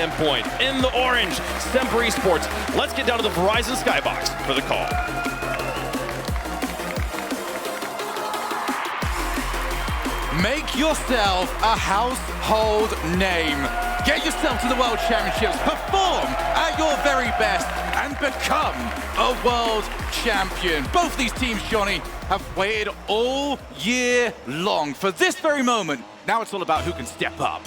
Endpoint. In the orange, SMPR Esports. Let's get down to the Verizon Skybox for the call. Make yourself a household name. Get yourself to the World Championships, perform at your very best, and become a world champion. Both these teams, Johnny, have waited all year long for this very moment. Now it's all about who can step up.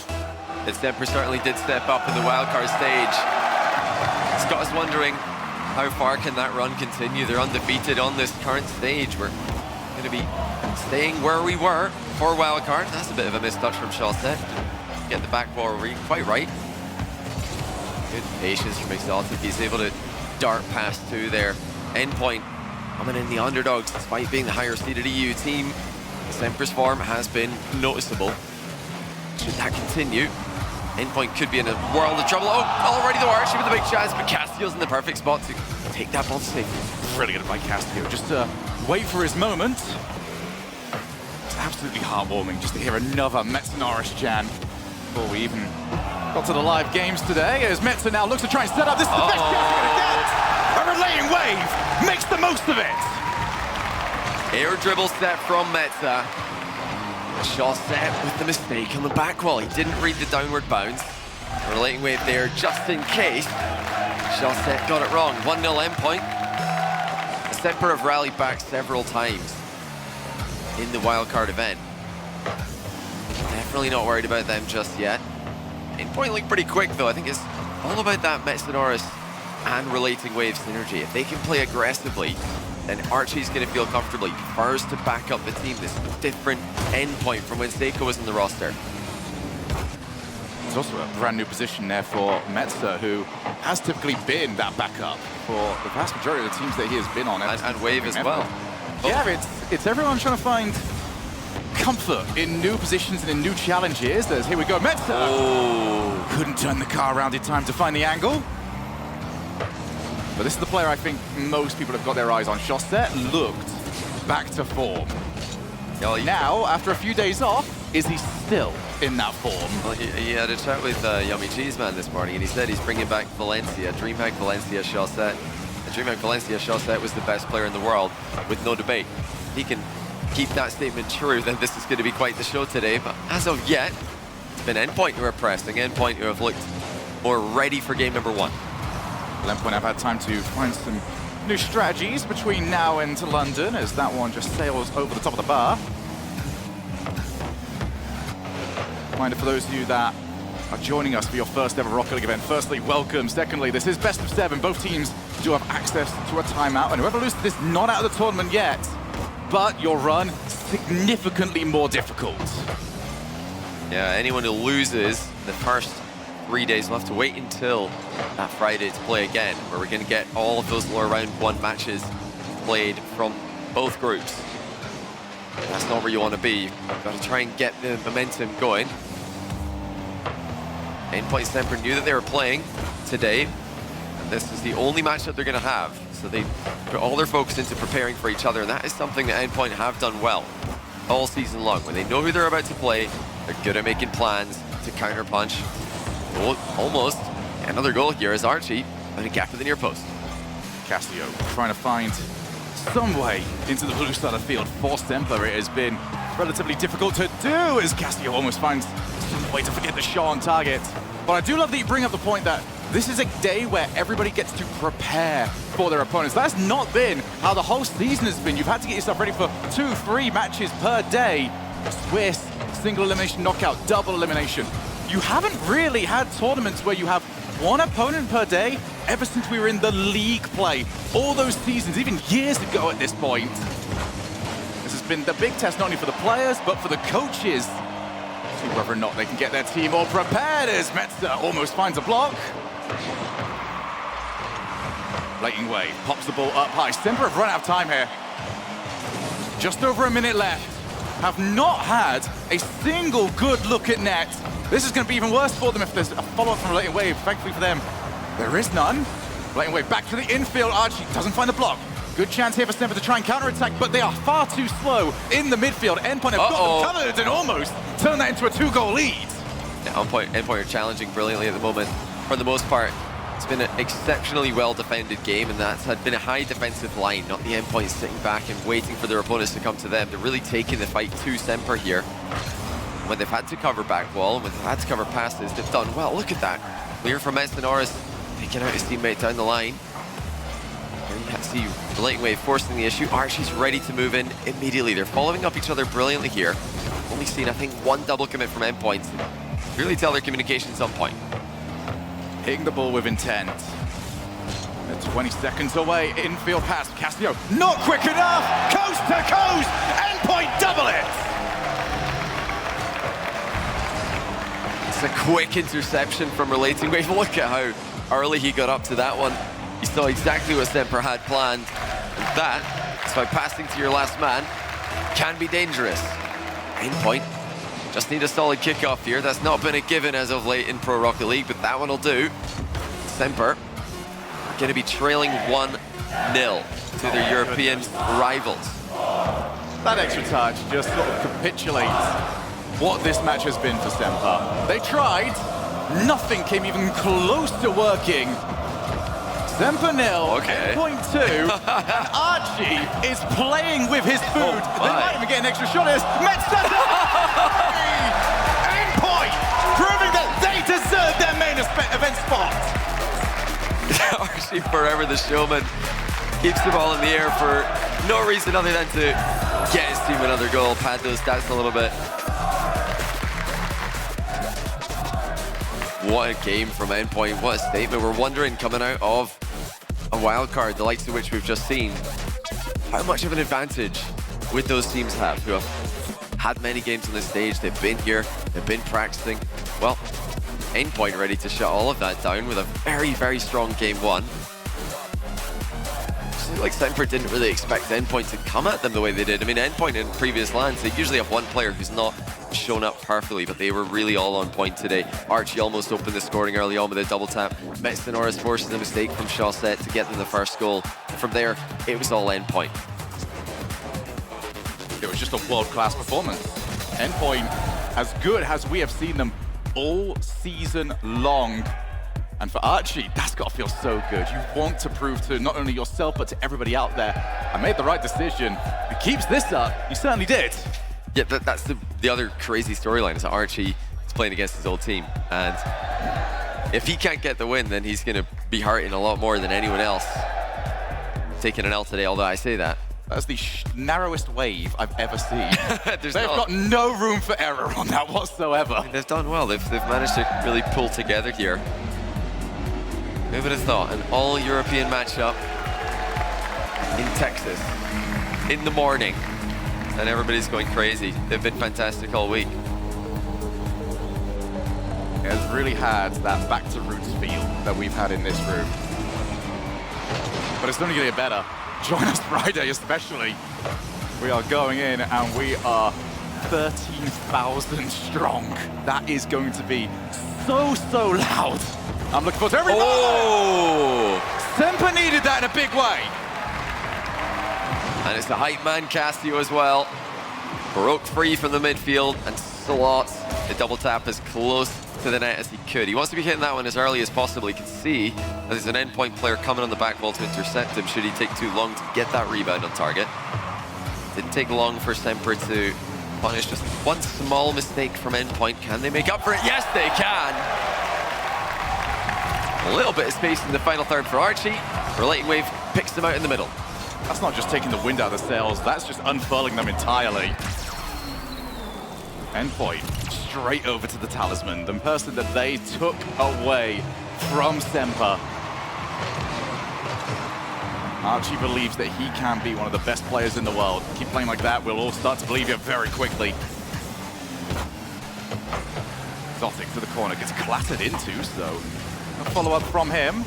The SMPR certainly did step up in the wildcard stage. It's got us wondering, how far can that run continue? They're undefeated on this current stage. We're going to be staying where we were for wildcard. That's a bit of a mistouch from Shawset. Get the back ball quite right. Good patience from Exalted. He's able to dart past two there. Endpoint coming in the underdogs despite being the higher seeded EU team. SMPR's form has been noticeable. Should that continue, Endpoint could be in a world of trouble. Oh, already the Archie with a big chance, but Castillo's in the perfect spot to take that ball to safety. Brilliant by Castillo. Just wait for his moment. It's absolutely heartwarming just to hear another Metsonaris Jan before we even got to the live games today. As Metza now looks to try and set up. This is the best chance he's going to get. A relaying wave makes the most of it. Air dribble step from Metza. Shawset with the mistake on the back wall. He didn't read the downward bounce. Relating wave there just in case. Shawset got it wrong. 1-0 Endpoint. The SMPR have rallied back several times in the wildcard event. Definitely not worried about them just yet. Endpoint look pretty quick though. I think it's all about that Metsonaris and relating wave synergy. If they can play aggressively, then Archie's going to feel comfortable. He prefers to back up the team. This is a different Endpoint from when Seiko was in the roster. There's also a brand new position there for Metza, who has typically been that backup for the vast majority of the teams that he has been on. And Wave as well. Yeah, it's everyone trying to find comfort in new positions and in new challenges. As here we go, Metza! Oh. Couldn't turn the car around in time to find the angle. But this is the player I think most people have got their eyes on. Shawset looked back to form. Now, after a few days off, is he still in that form? Well, he had a chat with Yummy Cheese Man this morning, and he said he's bringing back Valencia, DreamHack Valencia Shawset. DreamHack Valencia Shawset was the best player in the world, with no debate. He can keep that statement true, then this is going to be quite the show today. But as of yet, it's been Endpoint who are pressing, Endpoint who have looked more ready for game number one. Endpoint have had time to find some new strategies between now and London, as that one just sails over the top of the bar. Reminder for those of you that are joining us for your first ever Rocket League event. Firstly, welcome. Secondly, this is best of 7. Both teams do have access to a timeout, and whoever loses this not out of the tournament yet, but your run significantly more difficult. Yeah, anyone who loses the first 3 days will have to wait until that Friday to play again, where we're going to get all of those lower round 1 matches played from both groups. That's not where you want to be. You've got to try and get the momentum going. Endpoint SMPR knew that they were playing today, and this is the only match that they're going to have. So they put all their focus into preparing for each other, and that is something that Endpoint have done well all season long. When they know who they're about to play, they're good at making plans to counter-punch. Almost another goal here is Archie and a gap to the near post. Castillo trying to find some way into the blue side of the field. For SMPR, it has been relatively difficult to do, as Castillo almost finds some way to forget the shot on target. But I do love that you bring up the point that this is a day where everybody gets to prepare for their opponents. That's not been how the whole season has been. You've had to get yourself ready for 2-3 matches per day. Swiss, single elimination knockout, double elimination. You haven't really had tournaments where you have 1 opponent per day ever since we were in the league play. All those seasons, even years ago at this point. This has been the big test not only for the players, but for the coaches. See whether or not they can get their team all prepared, as Metza almost finds a block. Blatant wave, pops the ball up high. SMPR have run out of time here. Just over a minute left. Have not had a single good look at net. This is going to be even worse for them if there's a follow-up from Blatant wave. Thankfully for them, there is none. Blatant wave back to the infield. Archie doesn't find the block. Good chance here for SMPR to try and counter-attack, but they are far too slow in the midfield. Endpoint have got them covered and almost turn that into a 2-goal lead. Yeah, Endpoint are challenging brilliantly at the moment. for the most part, it's been an exceptionally well-defended game, and that's been a high defensive line, not the Endpoint sitting back and waiting for their opponents to come to them. They're really taking the fight to SMPR here. When they've had to cover back wall, when they've had to cover passes, they've done well. Look at that. Clear from Norris, picking out his teammate down the line. Here you see Lightwave forcing the issue. Archie's ready to move in immediately. They're following up each other brilliantly here. Only seen, I think, one double commit from Endpoint. Really tell their communication's on point. Hitting the ball with intent. They're 20 seconds away. Infield pass. Castillo not quick enough. Coast to coast. Endpoint double it. It's a quick interception from Relating Wave. Look at how early he got up to that one. He saw exactly what SMPR had planned. And that is by passing to your last man can be dangerous. Endpoint just need a solid kickoff here. That's not been a given as of late in Pro Rocket League, but that one will do. SMPR are going to be trailing 1-0 to their European rivals. That extra touch just sort of capitulates what this match has been for SMPR. They tried, nothing came even close to working. SMPR 0, okay. Endpoint 2, and Archie is playing with his food. They might even get an extra shot at this. Endpoint, proving that they deserve their main event spot. Archie, forever the showman, keeps the ball in the air for no reason other than to get his team another goal, pad those stats a little bit. What a game from Endpoint, what a statement. We're wondering, coming out of a wild card, the likes of which we've just seen, how much of an advantage would those teams have who have had many games on this stage. They've been here, they've been practicing. Well, Endpoint ready to shut all of that down with a very, very strong game one. Like SMPR didn't really expect Endpoint to come at them the way they did. I mean, Endpoint in previous lands, they usually have one player who's not shown up perfectly, but they were really all on point today. Archie almost opened the scoring early on with a double tap. Norris forces a mistake from Shawset to get them the first goal. From there, it was all Endpoint. It was just a world-class performance. Endpoint, as good as we have seen them all season long. And for Archie, that's got to feel so good. You want to prove to not only yourself, but to everybody out there, I made the right decision. If he keeps this up, you certainly did. Yeah, that's the other crazy storyline, is that Archie is playing against his old team. And if he can't get the win, then he's going to be hurting a lot more than anyone else taking an L today, although I say that. That's the narrowest wave I've ever seen. They've not got no room for error on that whatsoever. I mean, they've done well. They've managed to really pull together here. Who would have thought an all-European matchup in Texas in the morning, and everybody's going crazy. They've been fantastic all week. It has really had that back to roots feel that we've had in this room. But it's only going to get better. Join us Friday especially. We are going in and we are 13,000 strong. That is going to be so loud. I'm looking forward to everybody. Oh! SMPR needed that in a big way. And it's the hype man Castillo as well. Broke free from the midfield and slots the double tap as close to the net as he could. He wants to be hitting that one as early as possible. He can see that there's an Endpoint player coming on the back wall to intercept him should he take too long to get that rebound on target. Didn't take long for SMPR to punish just one small mistake from Endpoint. Can they make up for it? Yes, they can. A little bit of space in the final third for Archie. Relating Wave picks them out in the middle. That's not just taking the wind out of the sails, that's just unfurling them entirely. Endpoint straight over to the talisman, the person that they took away from SMPR. Archie believes that he can be one of the best players in the world. Keep playing like that, we'll all start to believe you very quickly. Exotic to the corner, gets clattered into, so a follow-up from him.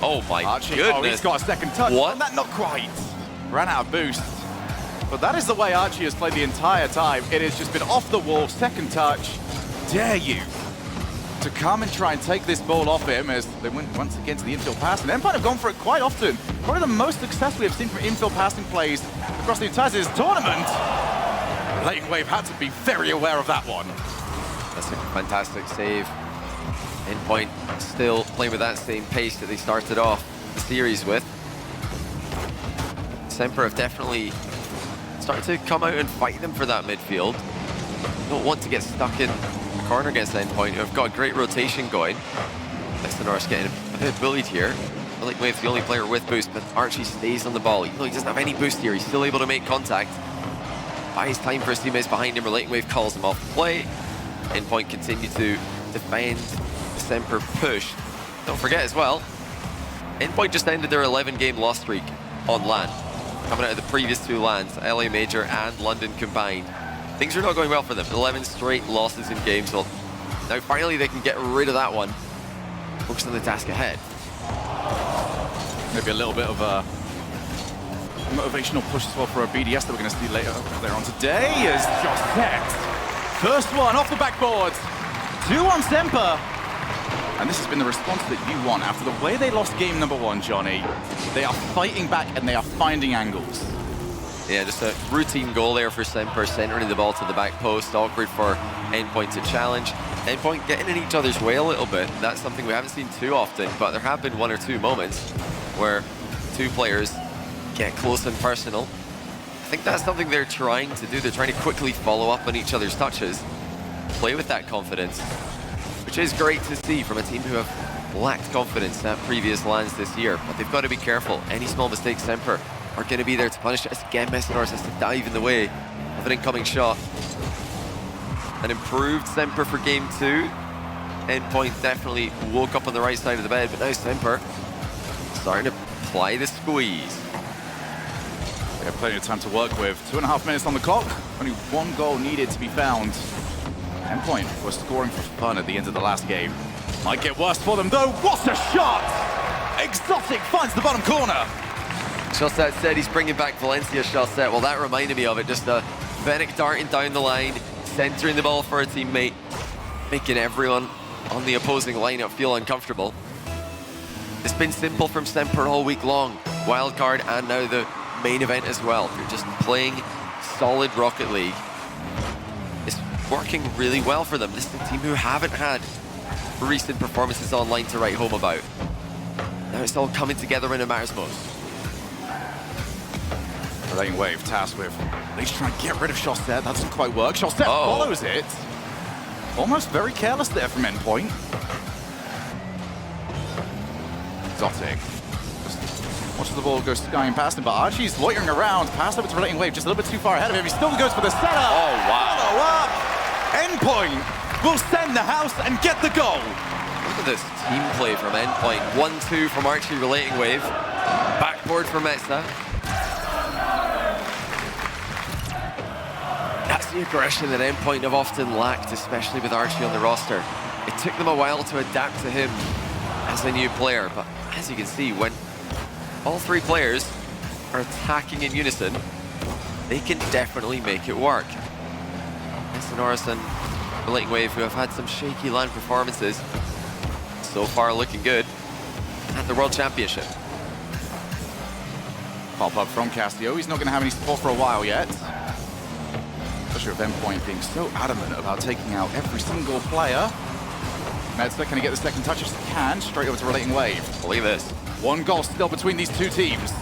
Oh my Archie, goodness. oh, he's got a second touch. What? And that not quite. Ran out of boost. But that is the way Archie has played the entire time. It has just been off the wall, second touch. Dare you to come and try and take this ball off him as they went once again to the infield pass. And Endpoint have gone for it quite often. Probably the most success we have seen from infield passing plays across the entire tournament. Relating Wave had to be very aware of that one. That's a fantastic save. Endpoint still playing with that same pace that they started off the series with. SMPR have definitely started to come out and fight them for that midfield. Don't want to get stuck in the corner against Endpoint, who have got a great rotation going. Norris getting a bit bullied here. rlesports the only player with boost, but Archie stays on the ball. Even though he doesn't have any boost here, he's still able to make contact. Buys time for his teammates behind him. rlesports calls him off the play. Endpoint continue to defend the SMPR push. Don't forget as well, Endpoint just ended their 11-game loss streak on LAN. Coming out of the previous 2 LANs, LA Major and London combined. Things are not going well for them. 11 straight losses in games. So now finally they can get rid of that one. Focus on the task ahead. Maybe a little bit of a motivational push as well for a BDS that we're going to see later on today is Josette. First one off the backboard. 2 on SMPR. And this has been the response that you want after the way they lost game number 1, Johnny. They are fighting back and they are finding angles. Yeah, just a routine goal there for SMPR, centering the ball to the back post. Awkward for Endpoint to challenge. Endpoint getting in each other's way a little bit. That's something we haven't seen too often, but there have been 1 or 2 moments where 2 players get close and personal. I think that's something they're trying to do. They're trying to quickly follow up on each other's touches, play with that confidence, which is great to see from a team who have lacked confidence at previous LANs this year. But they've got to be careful. Any small mistakes, SMPR are going to be there to punish it. Again, Norris has to dive in the way of an incoming shot. An improved SMPR for game 2. Endpoint definitely woke up on the right side of the bed, but now SMPR starting to apply the squeeze. They have plenty of time to work with. 2.5 minutes on the clock. Only 1 goal needed to be found. Endpoint was scoring for fun at the end of the last game. Might get worse for them though. What a shot! Exotic finds the bottom corner. Josette said he's bringing back Valencia. Josette, well, that reminded me of it. Just a Fennec darting down the line, centering the ball for a teammate, making everyone on the opposing lineup feel uncomfortable. It's been simple from SMPR all week long. Wildcard and now the main event as well. They're just playing solid Rocket League. It's working really well for them. This is a team who haven't had recent performances online to write home about. Now it's all coming together when it matters most. Lane Wave tasked with at least trying to get rid of Josette. That doesn't quite work. Josette follows it. Almost very careless there from Endpoint. Exotic. Just watches the ball go skying past him, but Archie's loitering around. Pass over to Lane Wave, just a little bit too far ahead of him. He still goes for the setup. Oh, wow. Follow up. Endpoint will send the house and get the goal. Look at this team play from Endpoint. 1-2 from Archie relating Wave. Backboard for Metza. That's the aggression that Endpoint have often lacked, especially with Archie on the roster. It took them a while to adapt to him as a new player, but as you can see, when all 3 players are attacking in unison, they can definitely make it work. Norris and Relating Wave, who have had some shaky LAN performances, so far looking good at the World Championship. Pop up from Castillo. He's not going to have any support for a while yet. Especially with Endpoint being so adamant about taking out every single player. Metza can he get the second touch if he can. Straight over to Relating Wave. Believe this. 1 goal still between these 2 teams.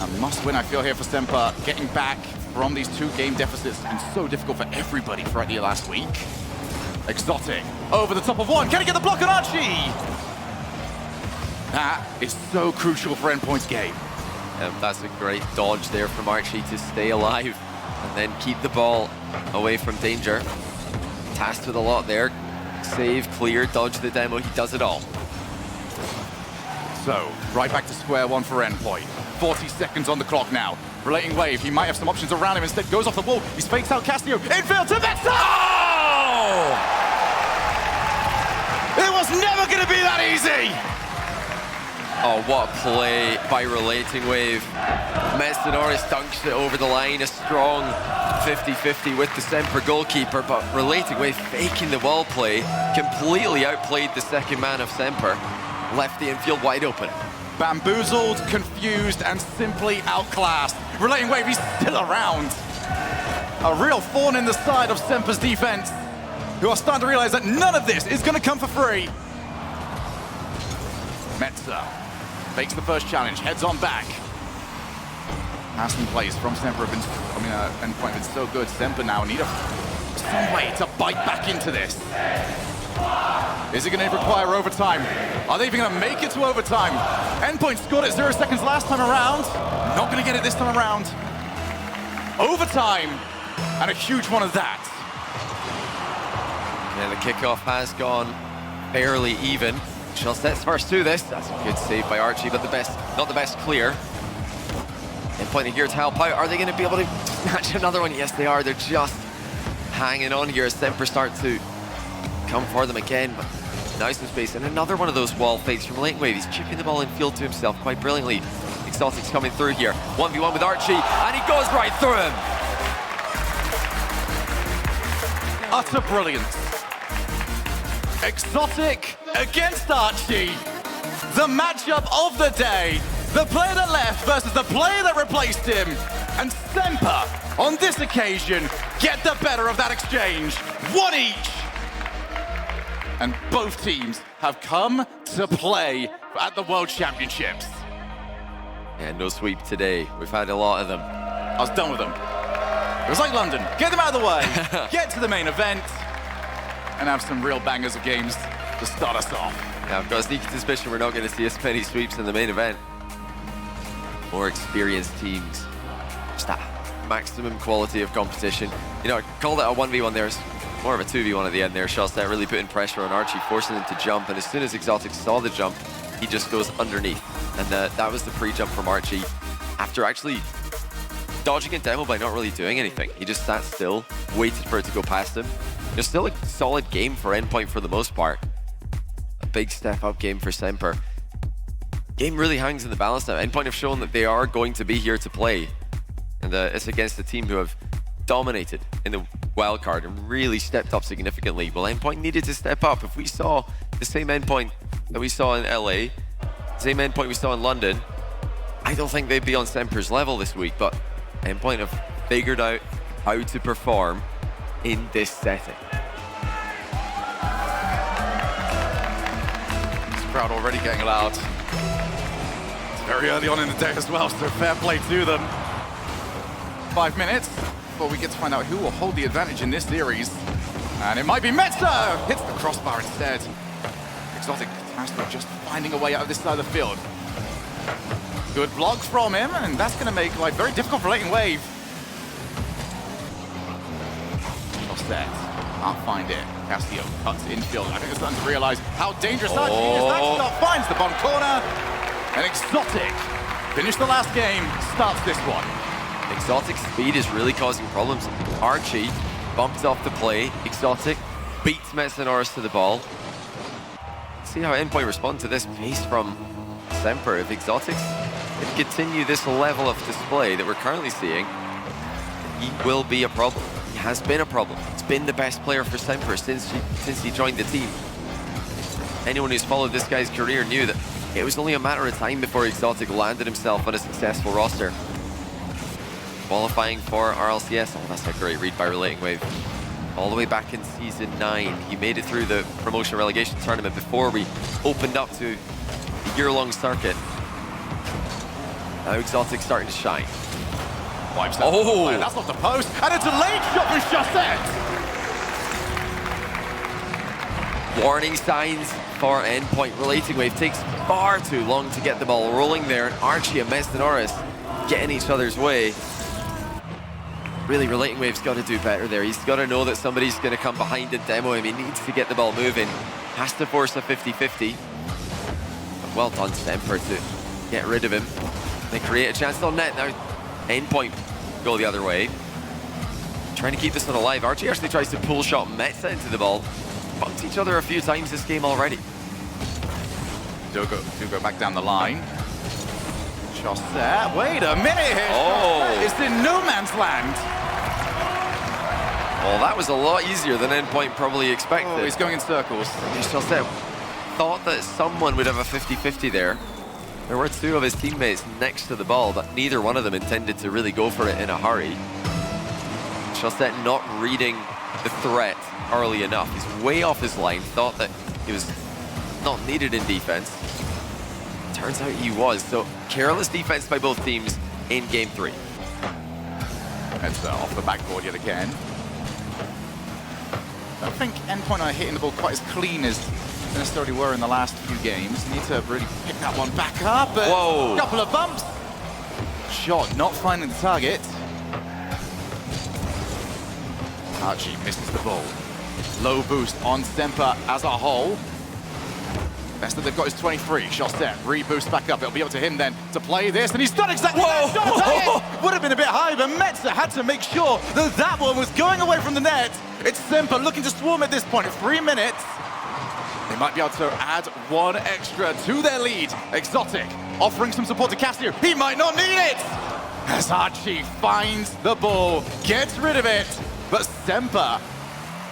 A must win, I feel, here for SMPR. Getting back from these 2-game deficits has been so difficult for everybody throughout the last week. Exotic over the top of 1. Can he get the block on Archie? That is so crucial for Endpoint's game. That's a great dodge there from Archie to stay alive and then keep the ball away from danger. Tasked with a lot there. Save, clear, dodge the demo. He does it all. So, right back to square 1 for Endpoint. 40 seconds on the clock now. Relating Wave, he might have some options around him. Instead, goes off the wall. He fakes out Castillo. Infield to Metza! Oh! It was never going to be that easy! Oh, what a play by Relating Wave. Norris dunks it over the line. A strong 50-50 with the SMPR goalkeeper, but Relating Wave faking the wall play. Completely outplayed the second man of SMPR. Left the infield wide open. Bamboozled, confused, and simply outclassed. Relating Wave, he's still around. A real thorn in the side of SMPR's defense. who are starting to realize that none of this is going to come for free. Metzer makes the first challenge, heads on back. Passing plays from Semper have been, Endpoint have been so good. Semper now need some way to bite back into this. Is it going to require overtime? Are they even going to make it to overtime? Endpoint scored it 0 seconds last time around. Not going to get it this time around. Overtime, and a huge one of that. Yeah, the kickoff has gone fairly even. Shellset's first to this. That's a good save by Archie, but not the best clear. Endpoint here to help out. Are they going to be able to snatch another one? Yes, they are. They're just hanging on here as Semper start to come for them again. But now some space, and another one of those wall fakes from Latewave. He's chipping the ball in field to himself quite brilliantly. Exotic's coming through here. 1v1 with Archie, and he goes right through him. Utter brilliance. Exotic against Archie. The matchup of the day. The player that left versus the player that replaced him. And Semper, on this occasion, get the better of that exchange. One each. And both teams have come to play at the World Championships. And no sweep today. We've had a lot of them. I was done with them. It was like London. Get them out of the way. Get to the main event. And have some real bangers of games to start us off. Now, I've got a sneaky suspicion we're not going to see as many sweeps in the main event. More experienced teams. Just that maximum quality of competition. You know, I called it a 1v1 there. It's more of a 2v1 at the end there. Shellset really putting pressure on Archie, forcing him to jump. And as soon as Exotic saw the jump, he just goes underneath. And that was the pre-jump from Archie. After actually dodging a demo by not really doing anything. He just sat still, waited for it to go past him. It's still a solid game for Endpoint for the most part. A big step up game for Semper. Game really hangs in the balance now. Endpoint have shown that they are going to be here to play. And it's against a team who have dominated in the wildcard and really stepped up significantly. Well, Endpoint needed to step up. If we saw the same Endpoint that we saw in LA, same Endpoint we saw in London, I don't think they'd be on Semper's level this week, but Endpoint have figured out how to perform in this setting. This crowd already getting loud. It's very early on in the day as well, so fair play to them. 5 minutes before we get to find out who will hold the advantage in this series. And it might be Metzer! Hits the crossbar instead. Exotic Catastrophe just finding a way out of this side of the field. Good block from him, and that's going to make life very difficult for Latent Wave. Set. Can't find it. Castillo cuts infield. I think they're starting to realize how dangerous Archie is. That stuff finds the bottom corner. And Exotic finish the last game, starts this one. Exotic speed is really causing problems. Archie bumped off the play. Exotic beats Metsonoris to the ball. See how Endpoint respond to this pace from Semper. If Exotics can continue this level of display that we're currently seeing, he will be a problem. He has been a problem. He's been the best player for Semper since he joined the team. Anyone who's followed this guy's career knew that it was only a matter of time before Exotic landed himself on a successful roster. Qualifying for RLCS. Oh, that's a great read by Relating Wave. All the way back in Season 9. He made it through the promotion relegation tournament before we opened up to a year-long circuit. Now Exotic's starting to shine. Wipes that. Oh, that's off the post. And a delayed shot from Chaussette. Warning signs for Endpoint. Relating Wave takes far too long to get the ball rolling there. And Archie and Metsonoris getting each other's way. Really, Relating Wave's got to do better there. He's got to know that somebody's going to come behind and demo him. He needs to get the ball moving. Has to force a 50-50. But well done, Semper, to get rid of him. They create a chance on net. Now, Endpoint go the other way. Trying to keep this one alive. Archie actually tries to pull shot Metza into the ball. Bumped each other a few times this game already. Do go back down the line. Chaussette, wait a minute here. Oh. It's in no man's land. Well, that was a lot easier than Endpoint probably expected. Oh, he's going in circles. Chaussette thought that someone would have a 50-50 there. There were two of his teammates next to the ball, but neither one of them intended to really go for it in a hurry. Chaussette not reading the threat early enough. He's way off his line, thought that he was not needed in defense. Turns out he was, so careless defense by both teams in game 3. It's off the backboard yet again. I don't think Endpoint are hitting the ball quite as clean as they necessarily were in the last few games. Need to really pick that one back up. Whoa! A couple of bumps. Shot not finding the target. Archie misses the ball. Low boost on SMPR as a whole. Best that they've got is 23. Shot set, reboost back up. It'll be up to him then to play this, and he's done exactly that. Shot would have been a bit high, but Metzer had to make sure that that one was going away from the net. It's SMPR looking to swarm at this point at 3 minutes. They might be able to add one extra to their lead. Exotic offering some support to Casio. He might not need it. As Archie finds the ball, gets rid of it, but SMPR,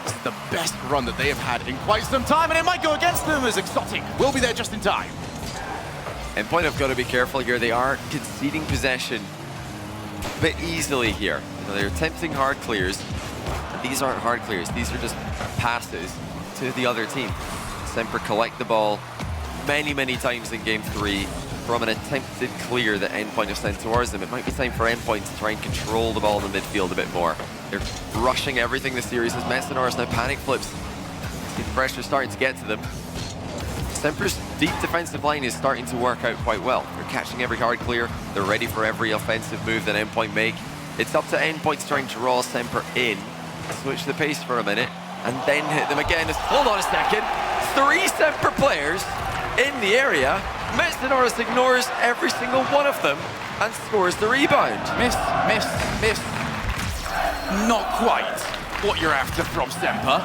this is the best run that they have had in quite some time, and it might go against them as Exotic will be there just in time. Endpoint have got to be careful here. They are conceding possession a bit easily here. You know, they're attempting hard clears. These aren't hard clears. These are just passes to the other team. SMPR collect the ball many, many times in game 3 from an attempted clear that Endpoint have sent towards them. It might be time for Endpoint to try and control the ball in the midfield a bit more. They're rushing everything this series as Messenoris now panic flips. See the pressure starting to get to them. SMPR's deep defensive line is starting to work out quite well. They're catching every hard clear. They're ready for every offensive move that Endpoint make. It's up to Endpoint to try and draw SMPR in, switch the pace for a minute, and then hit them again. Hold on a second. 3 SMPR players in the area. Messenoris ignores every single one of them and scores the rebound. Miss. Not quite what you're after from SMPR.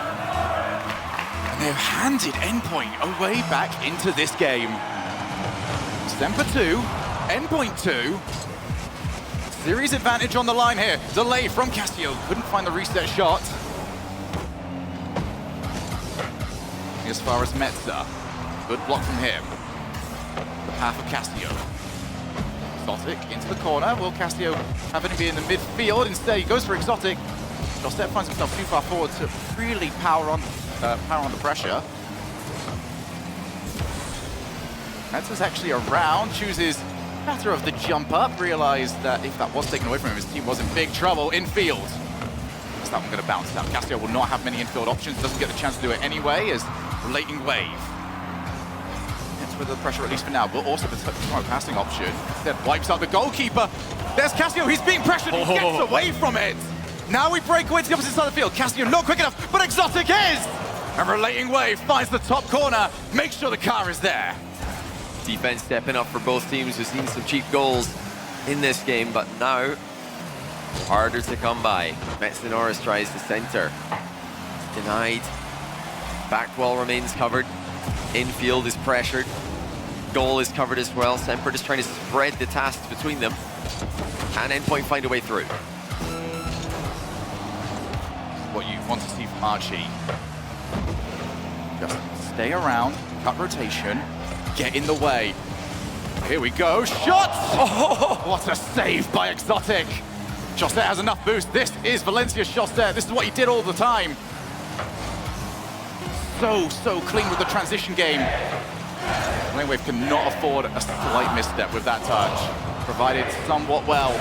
And they've handed Endpoint a way back into this game. SMPR 2, Endpoint 2. Series advantage on the line here. Delay from Casio. Couldn't find the reset shot. As far as Metzer. Good block from him. The path of Casio. Exotic into the corner. Will Casio have it be in the midfield? Instead, he goes for Exotic. Josette finds himself too far forward to really power on the pressure. Metzer's actually around, chooses matter of the jump up, realized that if that was taken away from him, his team was in big trouble infield. Is that one going to bounce out? Casio will not have many infield options, doesn't get the chance to do it anyway, as relating wave. Gets rid of the pressure at least for now, but also the passing option. Instead wipes out the goalkeeper. There's Casio, he's being pressured, he gets away from it. Now we break away to the opposite side of the field. Casio not quick enough, but Exotic is! And relating wave finds the top corner, makes sure the car is there. Defense stepping up for both teams. We've seen some cheap goals in this game, but now harder to come by. Messenoris tries to center. Denied. Back wall remains covered. Infield is pressured. Goal is covered as well. SMPR just trying to spread the tasks between them. And Endpoint find a way through. What you want to see from Archie. Just stay around, cut rotation, get in the way. Here we go, shot! Oh, what a save by Exotic. Josette has enough boost. This is Valencia's Josette. This is what he did all the time. So clean with the transition game. Wave cannot afford a slight misstep with that touch. Provided somewhat well.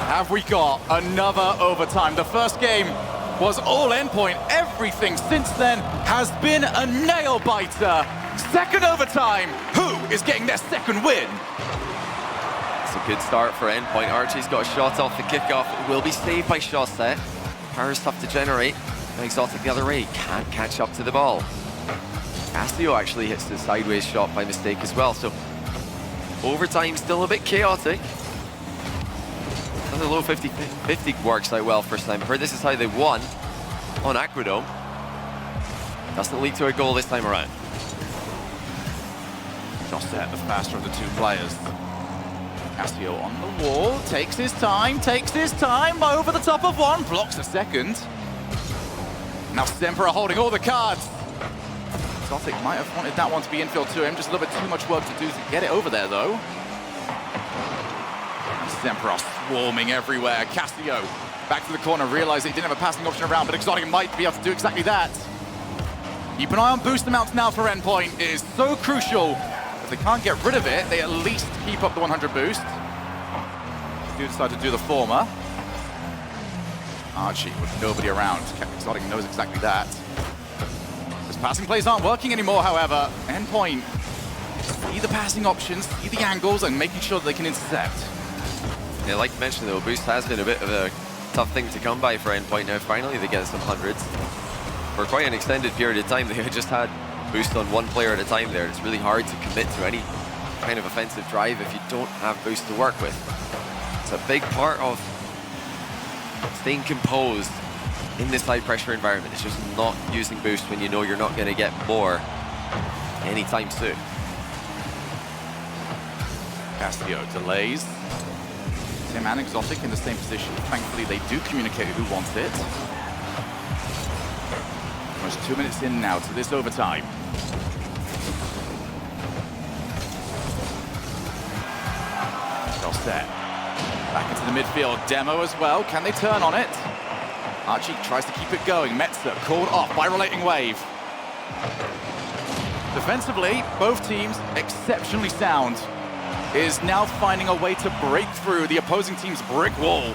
Have we got another overtime? The first game was all Endpoint. Everything since then has been a nail-biter. Second overtime. Who is getting their second win? It's a good start for Endpoint. Archie's got a shot off the kickoff. It will be saved by Josette. Power's tough to generate. Exotic the other way. Can't catch up to the ball. Casio actually hits the sideways shot by mistake as well. So overtime still a bit chaotic. The low 50-50 works out well for SMPR. This is how they won on Aquadome. Doesn't lead to a goal this time around. Josette, the faster of the two players. Casio on the wall, takes his time, over the top of one, blocks a second. Now SMPR are holding all the cards. Exotic might have wanted that one to be infield to him, just a little bit too much work to do to get it over there though. SMPR are swarming everywhere. Casio Back to the corner, realized he didn't have a passing option around, but Exotic might be able to do exactly that. Keep an eye on boost amounts now for Endpoint. It is so crucial. If they can't get rid of it, they at least keep up the 100 boost. They do decide to do the former. Archie with nobody around. Exotic knows exactly that. His passing plays aren't working anymore, however. Endpoint see the passing options, see the angles, and making sure that they can intercept. Yeah, like you mentioned though, boost has been a bit of a tough thing to come by for Endpoint now. Finally they get some hundreds. For quite an extended period of time, they just had boost on one player at a time there. It's really hard to commit to any kind of offensive drive if you don't have boost to work with. It's a big part of staying composed in this high pressure environment. It's just not using boost when you know you're not going to get more anytime soon. Castillo delays. Tim and Exotic in the same position. Thankfully, they do communicate who wants it. Almost 2 minutes in now to this overtime. Well set. Back into the midfield. Demo as well. Can they turn on it? Archie tries to keep it going. Metzer called off by Relating Wave. Defensively, both teams exceptionally sound. Is now finding a way to break through the opposing team's brick wall.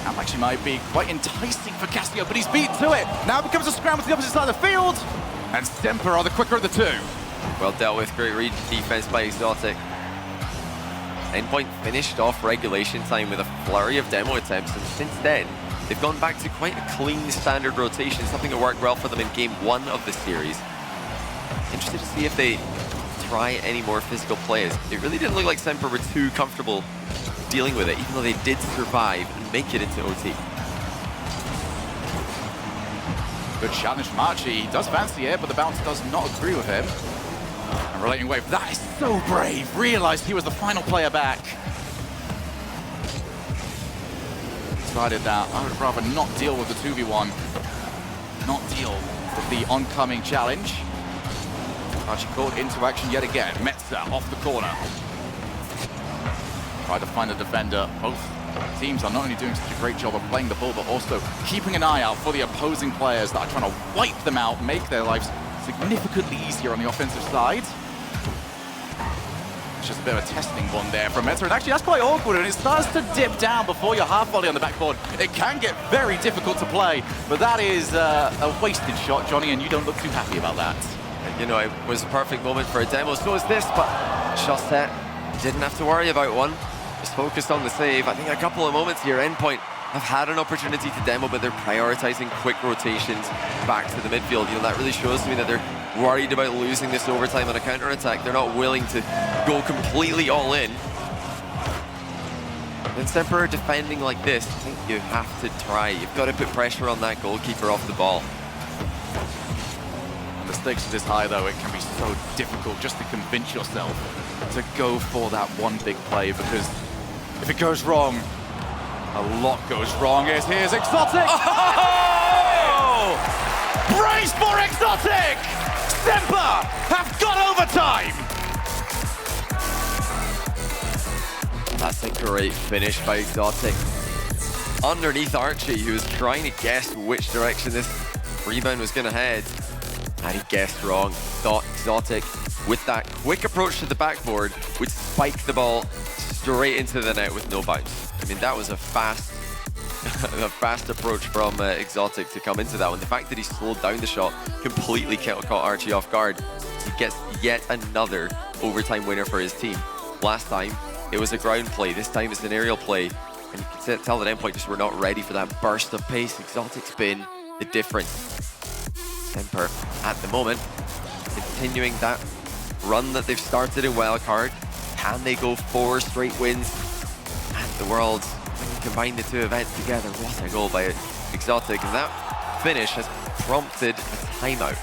That actually might be quite enticing for Castillo, but he's beat to it. Now it becomes a scramble to the opposite side of the field. And SMPR are the quicker of the two. Well dealt with, great read defense by Exotic. Endpoint finished off regulation time with a flurry of demo attempts, and since then, they've gone back to quite a clean standard rotation, something that worked well for them in game 1 of the series. Interested to see if they try any more physical plays. It really didn't look like SMPR were too comfortable dealing with it, even though they did survive and make it into OT. Good challenge from Archie. He does fancy it, but the bounce does not agree with him. And Relating Wave, that is so brave. Realized he was the final player back. Decided that I would rather not deal with the 2v1. Not deal with the oncoming challenge. Archie called into action yet again. Metzer off the corner. Tried to find a defender. Both teams are not only doing such a great job of playing the ball, but also keeping an eye out for the opposing players that are trying to wipe them out, make their lives significantly easier on the offensive side. It's just a bit of a testing one there from Metzer. And actually, that's quite awkward, and it starts to dip down before your half volley on the backboard. It can get very difficult to play, but that is a wasted shot, Johnny, and you don't look too happy about that. You know, it was a perfect moment for a demo, so is this, but shot set, didn't have to worry about one. Just focused on the save. I think a couple of moments here, Endpoint have had an opportunity to demo, but they're prioritizing quick rotations back to the midfield. You know, that really shows to me that they're worried about losing this overtime on a counter-attack. They're not willing to go completely all in. When SMPR are defending like this, I think you have to try. You've got to put pressure on that goalkeeper off the ball. The stakes are this high, though, it can be so difficult just to convince yourself to go for that one big play, because if it goes wrong, a lot goes wrong. Here's Exotic! Oh! Brace for Exotic! SMPR have got overtime! That's a great finish by Exotic. Underneath Archie, who was trying to guess which direction this rebound was going to head. And he guessed wrong. Thought Exotic, with that quick approach to the backboard, would spike the ball straight into the net with no bounce. I mean, that was a fast approach from Exotic to come into that one. The fact that he slowed down the shot completely caught Archie off guard. He gets yet another overtime winner for his team. Last time, it was a ground play. This time, it's an aerial play. And you can tell that Endpoint just were not ready for that burst of pace. Exotic's been the difference. SMPR at the moment continuing that run that they've started in wildcard. Can they go 4 straight wins at the Worlds? When you combine the two events together, what a goal by Exotic, and that finish has prompted a timeout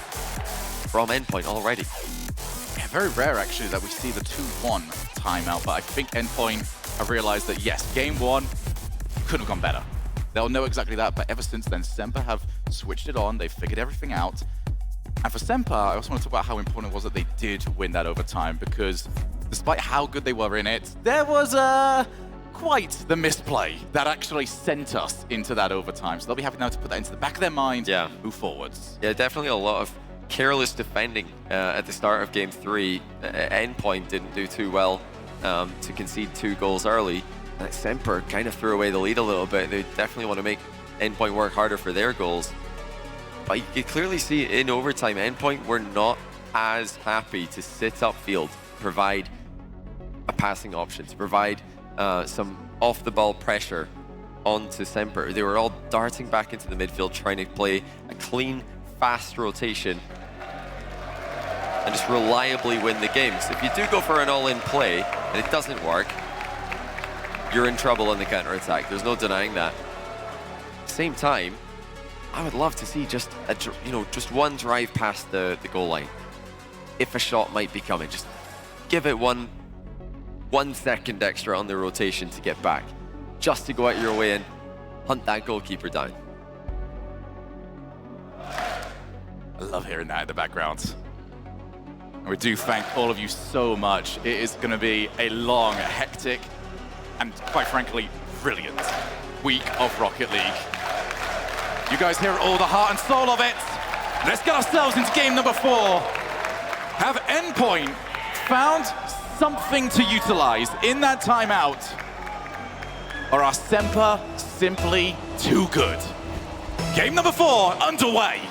from Endpoint already. Yeah, very rare actually that we see the 2-1 timeout, but I think Endpoint have realized that yes, game 1 could have gone better. They'll know exactly that, but ever since then, SMPR have switched it on, they've figured everything out. And for SMPR, I also want to talk about how important it was that they did win that overtime, because despite how good they were in it, there was quite the misplay that actually sent us into that overtime. So they'll be happy now to put that into the back of their mind, move forwards. Yeah, definitely a lot of careless defending at the start of Game 3. Endpoint didn't do too well to concede 2 goals early. SMPR kind of threw away the lead a little bit. They definitely want to make Endpoint work harder for their goals. But you could clearly see in overtime, Endpoint were not as happy to sit upfield, provide a passing option, to provide some off-the-ball pressure onto SMPR. They were all darting back into the midfield, trying to play a clean, fast rotation and just reliably win the games. If you do go for an all-in play and it doesn't work, you're in trouble on the counter-attack. There's no denying that. At the same time, I would love to see just just one drive past the goal line. If a shot might be coming, just give it one second extra on the rotation to get back, just to go out your way and hunt that goalkeeper down. I love hearing that in the background. And we do thank all of you so much. It is going to be a long, hectic, and quite frankly, brilliant week of Rocket League. You guys hear all the heart and soul of it. Let's get ourselves into game number 4. Have Endpoint found something to utilize in that timeout? Or are SMPR simply too good? Game number 4 underway.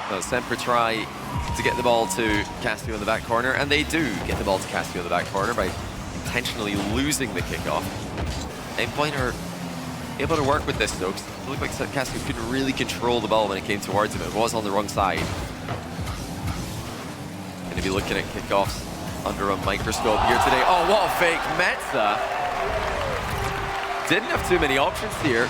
So SMPR try to get the ball to Castillo in the back corner, and they do get the ball to Castillo in the back corner by intentionally losing the kickoff. Endpoint are able to work with this though, because it looked like Castillo couldn't really control the ball when it came towards him. It was on the wrong side. Going to be looking at kickoffs under a microscope here today. Oh, what a fake. Metza didn't have too many options here.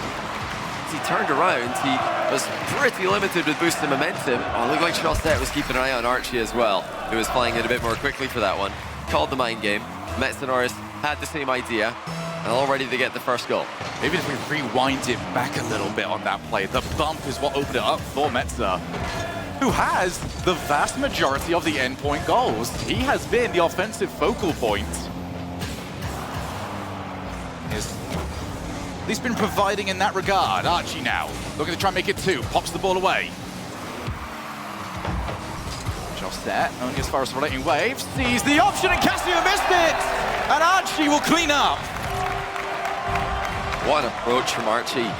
As he turned around, he was pretty limited with boosting momentum. Oh, looked like Chaussette was keeping an eye on Archie as well, who was flying it a bit more quickly for that one. Called the mind game. Metza Norris had the same idea, and all ready to get the first goal. Maybe if we rewind it back a little bit on that play, the bump is what opened it up for Metza, who has the vast majority of the Endpoint goals. He has been the offensive focal point. He's been providing in that regard. Archie now, looking to try and make it 2, pops the ball away. Chaussette, only as far as relating wave, sees the option and Castillo missed it! And Archie will clean up. What an approach from Archie.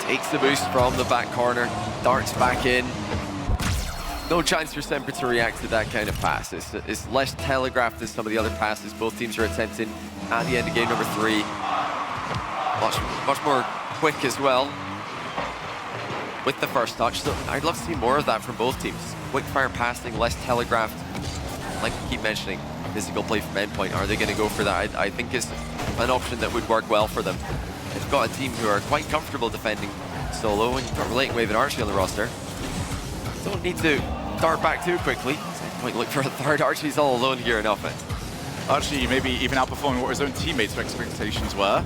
Takes the boost from the back corner, darts back in. No chance for SMPR to react to that kind of pass. It's less telegraphed than some of the other passes both teams are attempting at the end of game number 3. Much more quick as well with the first touch. So I'd love to see more of that from both teams. Quick fire passing, less telegraphed. Like we keep mentioning, physical play from Endpoint. Are they going to go for that? I think it's an option that would work well for them. They've got a team who are quite comfortable defending solo, and you've got Relating Wave and Archie on the roster. Don't need to dart back too quickly. Endpoint look for a third. Archie's all alone here in offense. Archie maybe even outperforming what his own teammates' expectations were.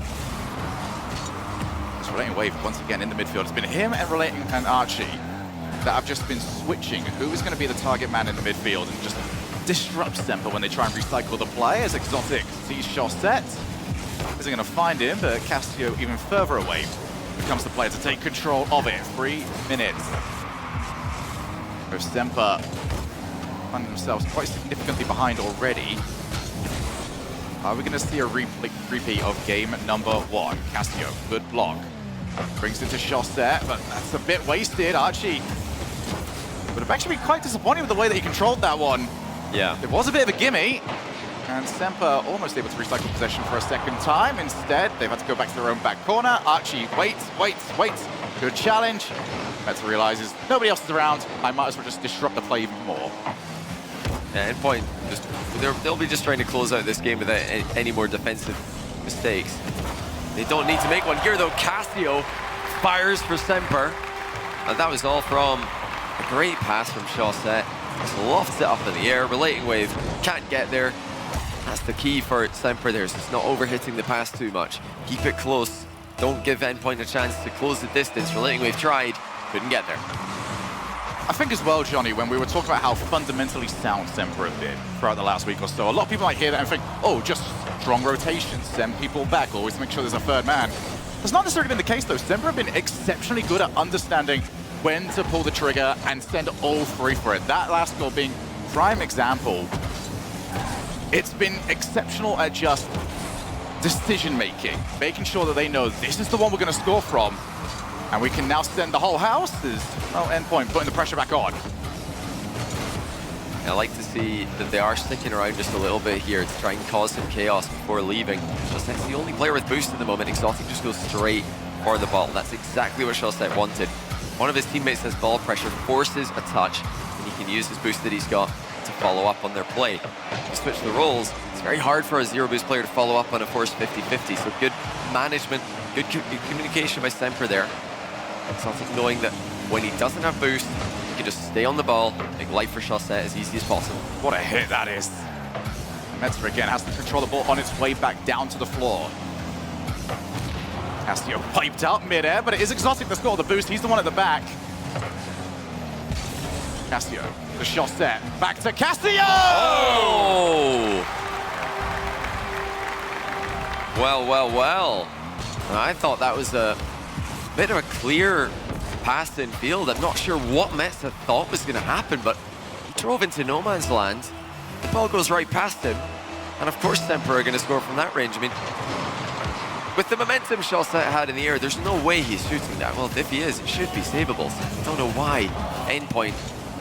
Relating Wave once again in the midfield. It's been him and Relating and Archie that have just been switching who is going to be the target man in the midfield and just disrupt SMPR when they try and recycle the play. As Exotic sees Chaussette, isn't going to find him, but Castillo even further away becomes the player to take control of it. 3 minutes. With SMPR finding themselves quite significantly behind already. Are we going to see a repeat of game number 1? Castillo, good block. Brings it to Chaussette, but that's a bit wasted. Archie would have actually been quite disappointed with the way that he controlled that one. Yeah. It was a bit of a gimme, and SMPR almost able to recycle possession for a second time. Instead, they've had to go back to their own back corner. Archie waits. Good challenge. Metza realizes nobody else is around. I might as well just disrupt the play even more. Yeah, Endpoint, they'll be just trying to close out this game without any more defensive mistakes. They don't need to make one here though. Castillo fires for SMPR, and that was all from a great pass from Chaussette. Just lofts it up in the air. Relating Wave can't get there. That's the key for SMPR there, so it's not overhitting the pass too much. Keep it close. Don't give Endpoint a chance to close the distance. Relating Wave tried, couldn't get there. I think as well, Johnny, when we were talking about how fundamentally sound SMPR have been throughout the last week or so, a lot of people might hear that and think, oh, just strong rotations, send people back, always make sure there's a third man. That's not necessarily been the case though. SMPR have been exceptionally good at understanding when to pull the trigger and send all three for it. That last goal being prime example. It's been exceptional at just decision-making, making sure that they know this is the one we're going to score from, and we can now send the whole house as, well, Endpoint putting the pressure back on. I like to see that they are sticking around just a little bit here to try and cause some chaos before leaving. Shawset's the only player with boost at the moment. Exotic just goes straight for the ball. That's exactly what Shawset wanted. One of his teammates has ball pressure, forces a touch, and he can use his boost that he's got to follow up on their play. If you switch the roles, it's very hard for a zero boost player to follow up on a forced 50-50, so good management, good communication by SMPR there. Exotic knowing that when he doesn't have boost, he can just stay on the ball, make life for Shawset as easy as possible. What a hit that is. Metzer again has to control the ball on its way back down to the floor. Castillo piped out mid-air, but it is Exotic that scored the boost. He's the one at the back. Castillo, the Shawset, back to Castillo! Oh! Well. I thought that was a bit of a clear pass in field. I'm not sure what Metzer thought was going to happen, but he drove into no man's land. The ball goes right past him, and of course SMPR are going to score from that range. I mean, with the momentum Shawset had in the air, there's no way he's shooting that. Well, if he is, it should be saveable. I don't know why Endpoint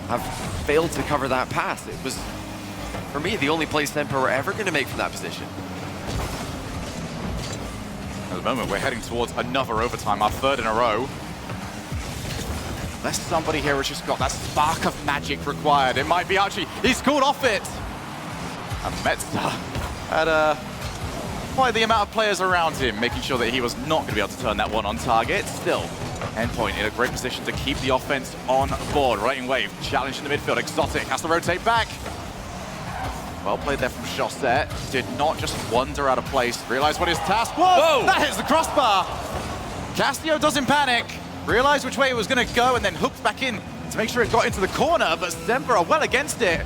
have failed to cover that pass. It was, for me, the only play SMPR were ever going to make from that position. At the moment, we're heading towards another overtime, our third in a row. Unless somebody here has just got that spark of magic required. It might be Archie. He's called off it. And Metzer had quite the amount of players around him, making sure that he was not going to be able to turn that one on target. Still, Endpoint in a great position to keep the offense on board. Rating wave, challenge in the midfield. Exotic has to rotate back. Well played there from Shawset. Did not just wander out of place. Realized what his task was. Whoa! That hits the crossbar. Castillo doesn't panic. Realized which way it was going to go and then hooked back in to make sure it got into the corner, but SMPR are well against it.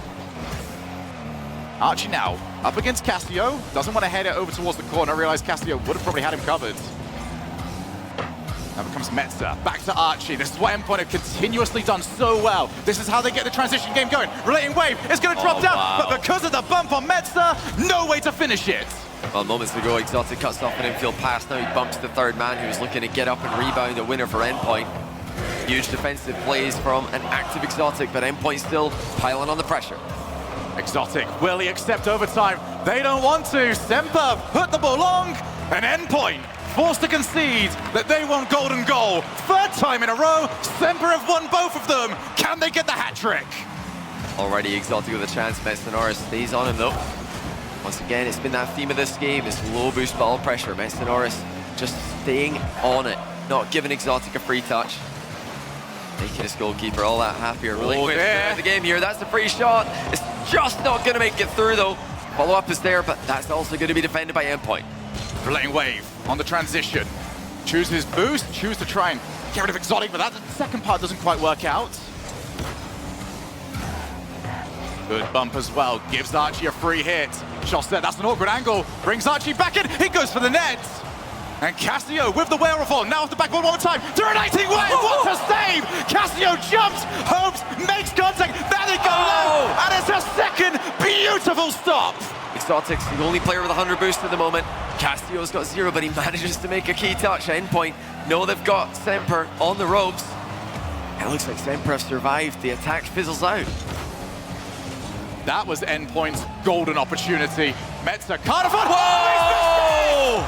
Archie now up against Castillo. Doesn't want to head it over towards the corner. Realized Castillo would have probably had him covered. Now becomes Metzer. Back to Archie. This is what Endpoint have continuously done so well. This is how they get the transition game going. Relating wave is going to drop down, but because of the bump on Metzer, no way to finish it. Well, moments ago, Exotic cuts off an infield pass. Now he bumps the third man who's looking to get up and rebound a winner for Endpoint. Huge defensive plays from an active Exotic, but Endpoint still piling on the pressure. Exotic, will he accept overtime? They don't want to. SMPR put the ball long, and Endpoint forced to concede that they want golden goal. Third time in a row, SMPR have won both of them. Can they get the hat trick? Already Exotic with a chance. Metzer stays on him though. Once again, it's been that theme of this game, is low boost ball pressure. Metzer just staying on it, not giving Exotic a free touch. Making his goalkeeper all that happier. Really quick the game here. That's a free shot. It's just not going to make it through though. Follow-up is there, but that's also going to be defended by Endpoint. Relating wave on the transition. Choose his boost, choose to try and get rid of Exotic, but that second part doesn't quite work out. Good bump as well, gives Archie a free hit. Shawset, that's an awkward angle, brings Archie back in, he goes for the net. And Castillo with the wherewithal, now off the back one more time, terminating wave, what a save! Castillo jumps, hopes, makes contact, then it goes out, and it's a second beautiful stop! Exotic's the only player with 100 boost at the moment. Castillo's got 0, but he manages to make a key touch. Endpoint know they've got SMPR on the ropes. It looks like SMPR have survived. The attack fizzles out. That was Endpoint's golden opportunity. Metzer, Carnival! Whoa!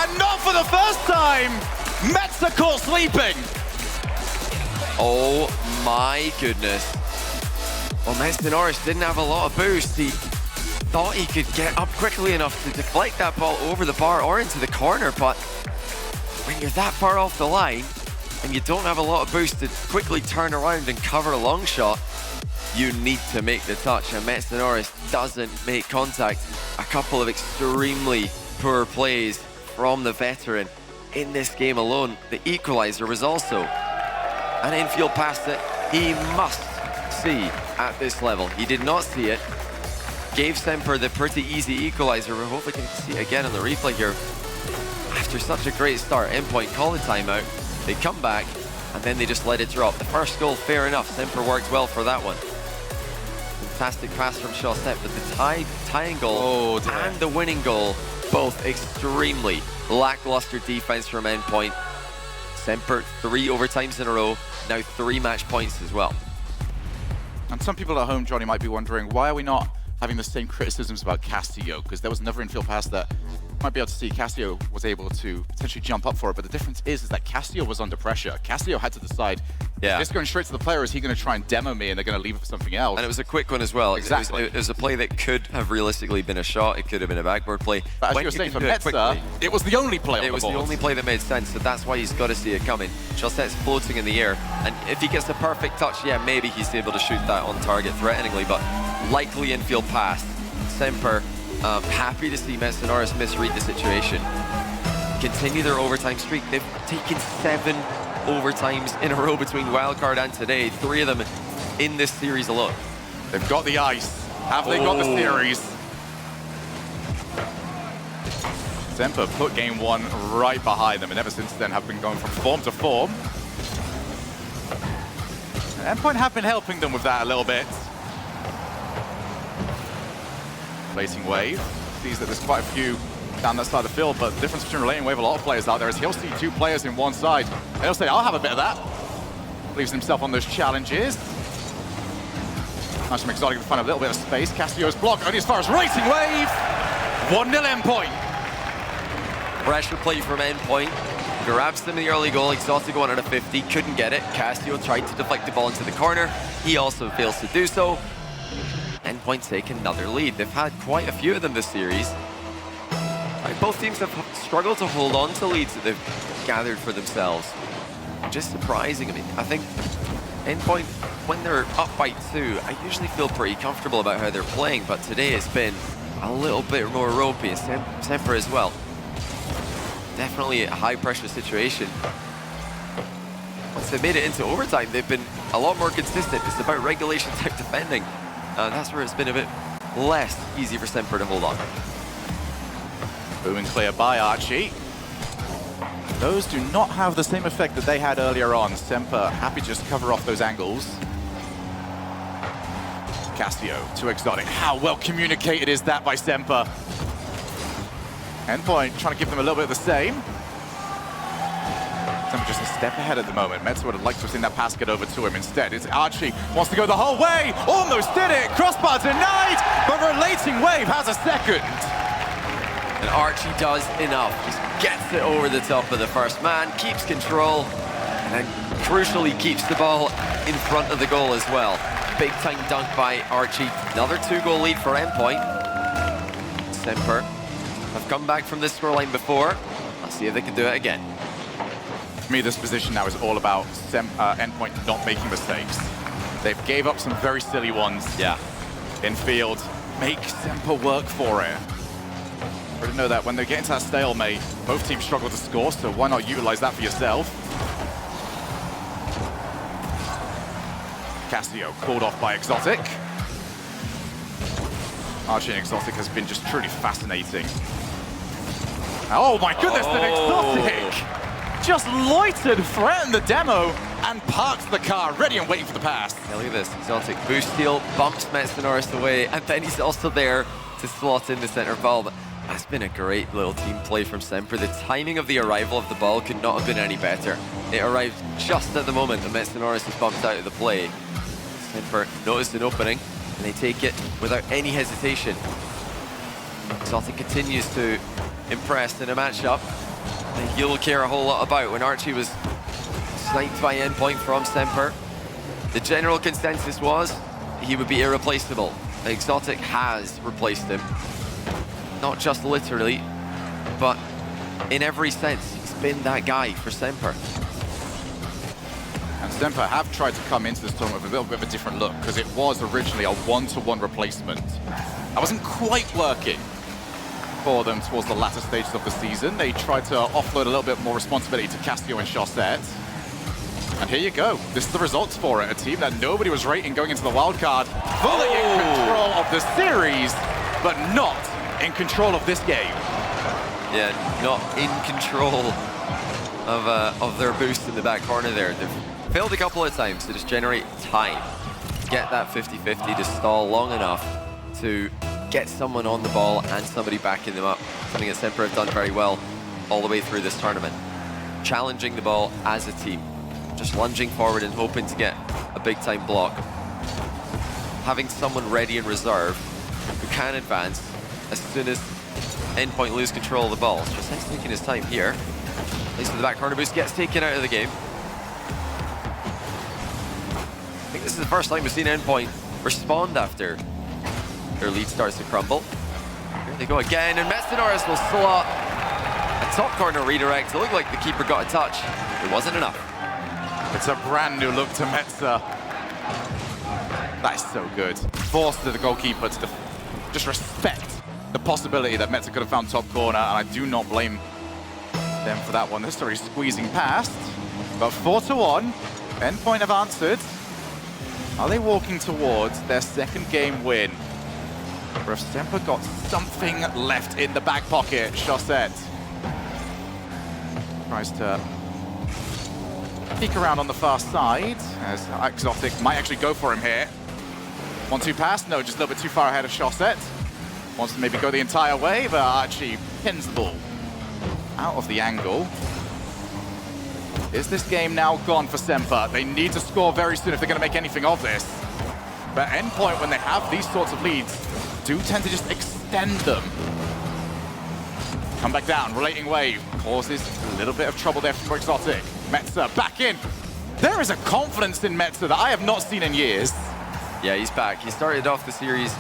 And not for the first time! Metzer caught sleeping! Oh my goodness. Well, Metzer didn't have a lot of boost. He thought he could get up quickly enough to deflect that ball over the bar or into the corner, but when you're that far off the line and you don't have a lot of boost to quickly turn around and cover a long shot, you need to make the touch, and Metzer doesn't make contact. A couple of extremely poor plays from the veteran in this game alone. The equalizer was also an infield pass that he must see at this level. He did not see it. gave Semper the pretty easy equalizer. We're hopefully going to see it again on the replay here. After such a great start, Endpoint call a timeout, they come back, and then they just let it drop. The first goal, fair enough, Semper worked well for that one. Fantastic pass from Chaussette, but the tying goal and the winning goal, both extremely lackluster defense from Endpoint. Semper 3 overtimes in a row, now 3 match points as well. And some people at home, Johnny, might be wondering, why are we not having the same criticisms about Castillo? Because there was another infield pass that might be able to see Castillo was able to potentially jump up for it, but the difference is that Castillo was under pressure. Castillo had to decide, is this going straight to the player, or is he going to try and demo me and they're going to leave it for something else? And it was a quick one as well. Exactly. It was a play that could have realistically been a shot, it could have been a backboard play. But as you were saying, for Metza, it was the only play on the board. It was the only play that made sense, so that's why he's got to see it coming. Chaussette's floating in the air, and if he gets the perfect touch, yeah, maybe he's able to shoot that on target threateningly, but likely infield pass. Semper, happy to see Metz misread the situation. Continue their overtime streak. They've taken 7 overtimes in a row between wildcard and today, 3 of them in this series alone. They've got the ice. Have they got the series? Semper put game 1 right behind them, and ever since then have been going from form to form. Endpoint have been helping them with that a little bit. Relating Wave sees that there's quite a few down that side of the field, but the difference between Relating Wave, a lot of players out there, is he'll see 2 players in one side, and he'll say, I'll have a bit of that. Leaves himself on those challenges. Nice from Exotic to find a little bit of space. Castillo's block only as far as Racing Wave. 1-0 Endpoint. Pressure play from Endpoint. Grabs them in the early goal. Exotic wanted a 50, couldn't get it. Castillo tried to deflect the ball into the corner. He also fails to do so. Endpoint take another lead. They've had quite a few of them this series. Both teams have struggled to hold on to leads that they've gathered for themselves. Just surprising. I mean, I think Endpoint, when they're up by 2, I usually feel pretty comfortable about how they're playing, but today it's been a little bit more ropey, and Semper as well. Definitely a high-pressure situation. Once they've made it into overtime, they've been a lot more consistent. It's about regulation-type defending. That's where it's been a bit less easy for Semper to hold on. Boom and clear by Archie. Those do not have the same effect that they had earlier on. Semper happy to just cover off those angles. Castillo to Exotic. How well communicated is that by Semper? Endpoint trying to give them a little bit of the same. Semper just a step ahead at the moment. Metz would have liked to have seen that pass get over to him. Instead, it's Archie wants to go the whole way. Almost did it. Crossbar denied, but Relating Wave has a second. And Archie does enough. Just gets it over the top of the first man, keeps control, and then crucially keeps the ball in front of the goal as well. Big time dunk by Archie. Another 2-goal lead for Endpoint. Semper have come back from this scoreline before. Let's see if they can do it again. For me, this position now is all about Endpoint not making mistakes. They've gave up some very silly ones. Yeah. In field. Make Semper work for it. I didn't know that when they get into that stalemate, both teams struggle to score, so why not utilize that for yourself? Castillo called off by Exotic. Archie and Exotic has been just truly fascinating. Oh my goodness, and Exotic just loitered, threatened the demo, and parked the car, ready and waiting for the pass. Yeah, look at this, Exotic boost steal, bumps Metz away, and then he's also there to slot in the center ball. But that's been a great little team play from Semper. The timing of the arrival of the ball could not have been any better. It arrived just at the moment that Metz is bumped out of the play. Semper noticed an opening, and they take it without any hesitation. Exotic continues to impress in a matchup that you'll care a whole lot about. When Archie was sniped by Endpoint from Semper, the general consensus was he would be irreplaceable. Exotic has replaced him. Not just literally, but in every sense. He's been that guy for Semper. And Semper have tried to come into this tournament with a little bit of a different look, because it was originally a 1-to-1 replacement. That wasn't quite working for them towards the latter stages of the season. They tried to offload a little bit more responsibility to Castillo and Chaussette. And here you go. This is the results for it. A team that nobody was rating going into the wild card. Fully in control of the series, but not in control of this game. Yeah, not in control of their boost in the back corner there. They've failed a couple of times to just generate time. Get that 50-50 to stall long enough to get someone on the ball and somebody backing them up. Something that SMPR have done very well all the way through this tournament. Challenging the ball as a team. Just lunging forward and hoping to get a big-time block. Having someone ready in reserve who can advance as soon as Endpoint lose control of the ball. So just taking his time here. Plays for the back corner boost, gets taken out of the game. I think this is the first time we've seen Endpoint respond after their lead starts to crumble. Here they go again, and Metsonoris will slot a top corner redirect. It looked like the keeper got a touch. It wasn't enough. It's a brand new look to Metza. That is so good. Forced the goalkeeper to just respect the possibility that Metza could have found top corner, and I do not blame them for that one. They're already squeezing past, but 4-1. Endpoint have answered. Are they walking towards their second game win? Or if SMPR got something left in the back pocket, Chaussette tries to peek around on the far side, as Exotic might actually go for him here. 1-2 pass, no, just a little bit too far ahead of Chaussette. Wants to maybe go the entire way, but Archie pins the ball out of the angle. Is this game now gone for SMPR? They need to score very soon if they're going to make anything of this. But Endpoint, when they have these sorts of leads, do tend to just extend them. Come back down, relating wave. Causes a little bit of trouble there for Exotic. Metza back in. There is a confidence in Metza that I have not seen in years. Yeah, he's back. He started off the series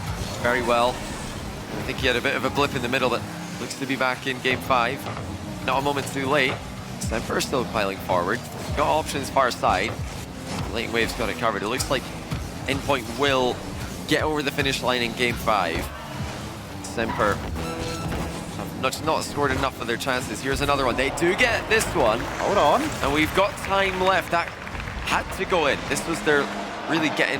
very well. I think he had a bit of a blip in the middle, but looks to be back in game 5. Not a moment too late. SMPR still piling forward. Got options far side. Relating wave's got it covered. It looks like Endpoint will get over the finish line in game 5. SMPR have not scored enough of their chances. Here's another one. They do get this one. Hold on. And we've got time left. That had to go in. This was their really getting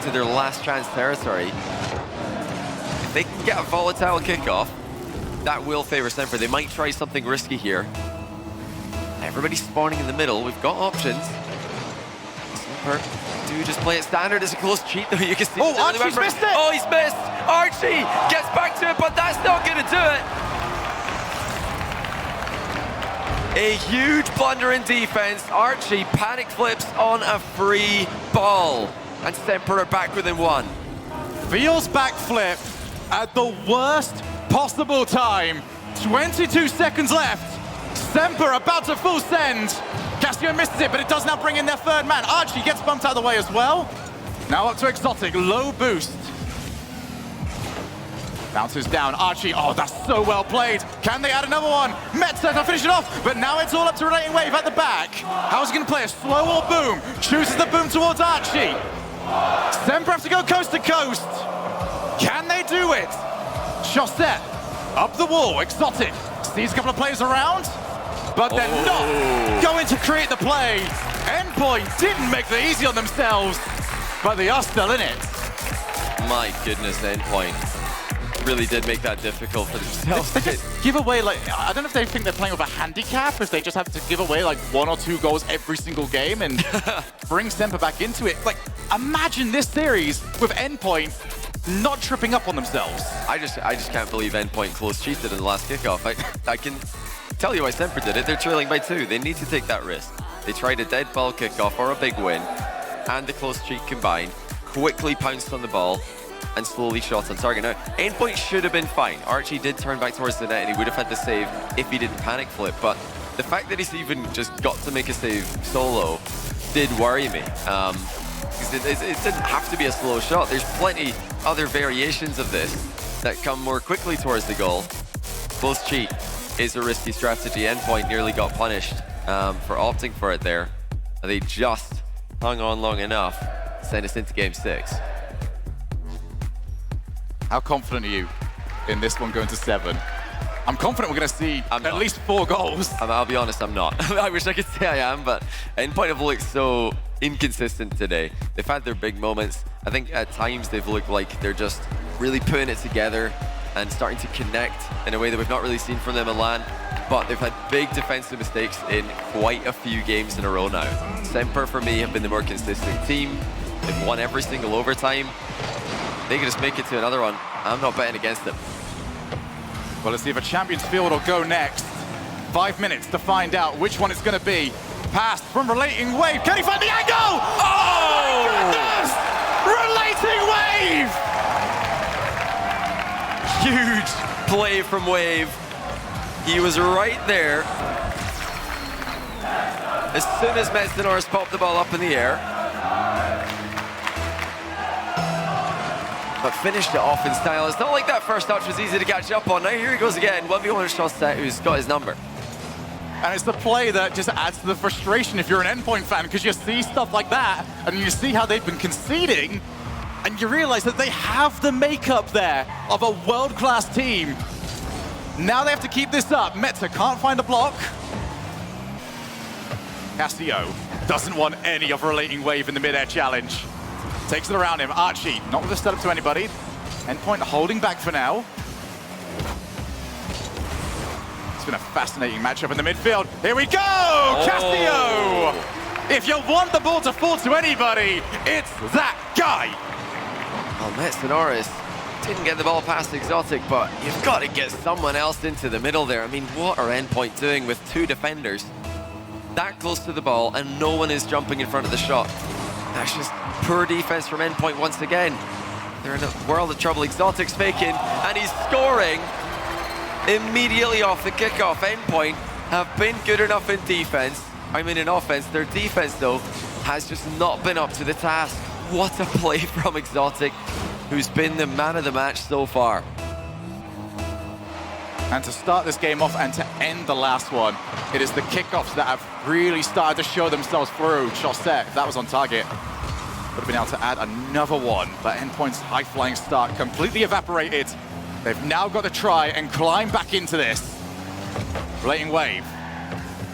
to their last chance territory. If they can get a volatile kickoff, that will favor SMPR. They might try something risky here. Everybody's spawning in the middle. We've got options. SMPR do just play it standard. It's a close cheat though. You can see. Oh, Archie's missed it! Oh, he's missed! Archie gets back to it, but that's not going to do it. A huge blunder in defense. Archie panic flips on a free ball. And SMPR are back within 1. Feels backflip at the worst possible time. 22 seconds left. SMPR about to full send. Castillo misses it, but it does now bring in their third man. Archie gets bumped out of the way as well. Now up to Exotic, low boost. Bounces down, Archie, oh, that's so well played. Can they add another one? Metza to finish it off, but now it's all up to Relating Wave at the back. How's he gonna play, a slow or boom? Chooses the boom towards Archie. SMPR have to go coast to coast. Can they do it? Chaussette, up the wall, Exotic. Sees a couple of players around, but they're not going to create the play. Endpoint didn't make it easy on themselves, but they are still in it. My goodness, Endpoint really did make that difficult for themselves. They just give away, like, I don't know if they think they're playing with a handicap, if they just have to give away like 1 or 2 goals every single game and bring SMPR back into it. Like, imagine this series with Endpoint not tripping up on themselves. I just can't believe Endpoint close cheated in the last kickoff. I can tell you why SMPR did it. They're trailing by 2. They need to take that risk. They tried a dead ball kickoff or a big win, and the close cheat combined. Quickly pounced on the ball and slowly shot on target. Now, Endpoint should have been fine. Archie did turn back towards the net and he would have had the save if he didn't panic flip, but the fact that he's even just got to make a save solo did worry me. Because it didn't have to be a slow shot. There's plenty other variations of this that come more quickly towards the goal. Close cheat is a risky strategy. Endpoint nearly got punished for opting for it there. And they just hung on long enough to send us into game 6. How confident are you in this one going to 7? I'm confident we're going to see at least 4 goals. I'll be honest, I'm not. I wish I could say I am, but Endpoint have looked so inconsistent today. They've had their big moments. I think at times they've looked like they're just really putting it together and starting to connect in a way that we've not really seen from them in LAN. But they've had big defensive mistakes in quite a few games in a row now. SMPR, for me, have been the more consistent team. They've won every single overtime. They can just make it to another one. I'm not betting against them. Well, let's see if a Champions Field will go next. 5 minutes to find out which one it's going to be. Pass from Relating Wave. Can he find the angle? Oh, my goodness! Relating Wave! Huge play from Wave. He was right there. As soon as Metzenors popped the ball up in the air. But finished it off in style. It's not like that first touch was easy to catch up on. Now here he goes again, 1v1 with Chaussette, who's got his number. And it's the play that just adds to the frustration if you're an Endpoint fan, because you see stuff like that, and you see how they've been conceding, and you realize that they have the makeup there of a world-class team. Now they have to keep this up. Meta can't find a block. Castillo doesn't want any of Relating Wave in the mid-air challenge. Takes it around him. Archie, not with a setup to anybody. Endpoint holding back for now. It's been a fascinating matchup in the midfield. Here we go! Oh. Castillo! If you want the ball to fall to anybody, it's that guy! Well, Metzenors didn't get the ball past Exotic, but you've got to get someone else into the middle there. I mean, what are Endpoint doing with 2 defenders that close to the ball and no one is jumping in front of the shot? That's just poor defense from Endpoint once again. They're in a world of trouble. Exotic's faking, and he's scoring immediately off the kickoff. Endpoint have been good enough in defense. I mean, in offense. Their defense, though, has just not been up to the task. What a play from Exotic, who's been the man of the match so far. And to start this game off and to end the last one, it is the kickoffs that have really started to show themselves through. Chaussette, that was on target. Would have been able to add another one, but Endpoint's high-flying start completely evaporated. They've now got to try and climb back into this. Relating Wave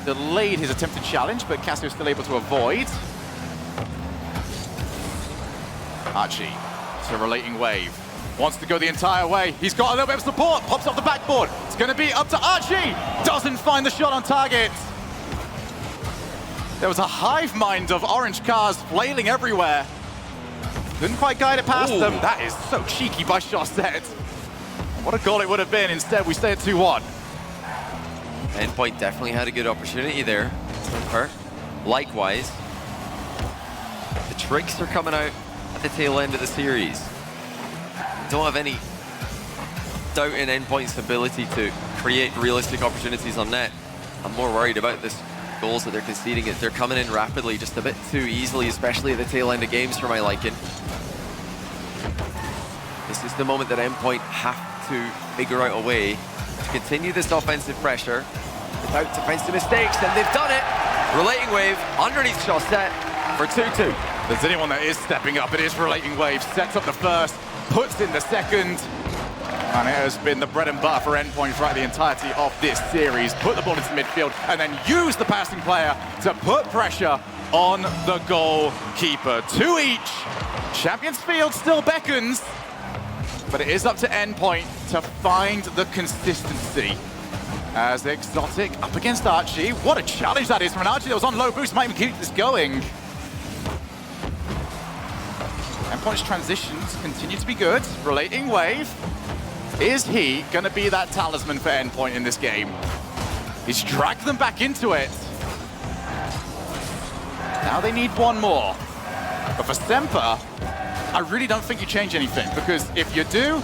delayed his attempted challenge, but Cassio's still able to avoid. Archie to Relating Wave. Wants to go the entire way. He's got a little bit of support. Pops off the backboard. It's going to be up to Archie. Doesn't find the shot on target. There was a hive mind of orange cars flailing everywhere. Couldn't quite guide it past them. That is so cheeky by Chaussette. What a goal it would have been. Instead, we stay at 2-1. Endpoint definitely had a good opportunity there. Likewise, the tricks are coming out at the tail end of the series. Don't have any doubt in Endpoint's ability to create realistic opportunities on net. I'm more worried about this goals that they're conceding. They're coming in rapidly, just a bit too easily, especially at the tail end of games for my liking. This is the moment that Endpoint have to figure out a way to continue this offensive pressure without defensive mistakes, and they've done it. Relating Wave underneath Chaussette for 2-2. If there's anyone that is stepping up, it is Relating Wave. Sets up the first, puts in the second. And it has been the bread and butter for Endpoint throughout the entirety of this series. Put the ball into midfield and then use the passing player to put pressure on the goalkeeper. 2 each. Champions Field still beckons, but it is up to Endpoint to find the consistency. As Exotic up against Archie. What a challenge that is from an Archie that was on low boost. Might even keep this going. Endpoint's transitions continue to be good. Relating Wave. Is he going to be that talisman for Endpoint in this game? He's dragged them back into it. Now they need one more. But for SMPR, I really don't think you change anything, because if you do,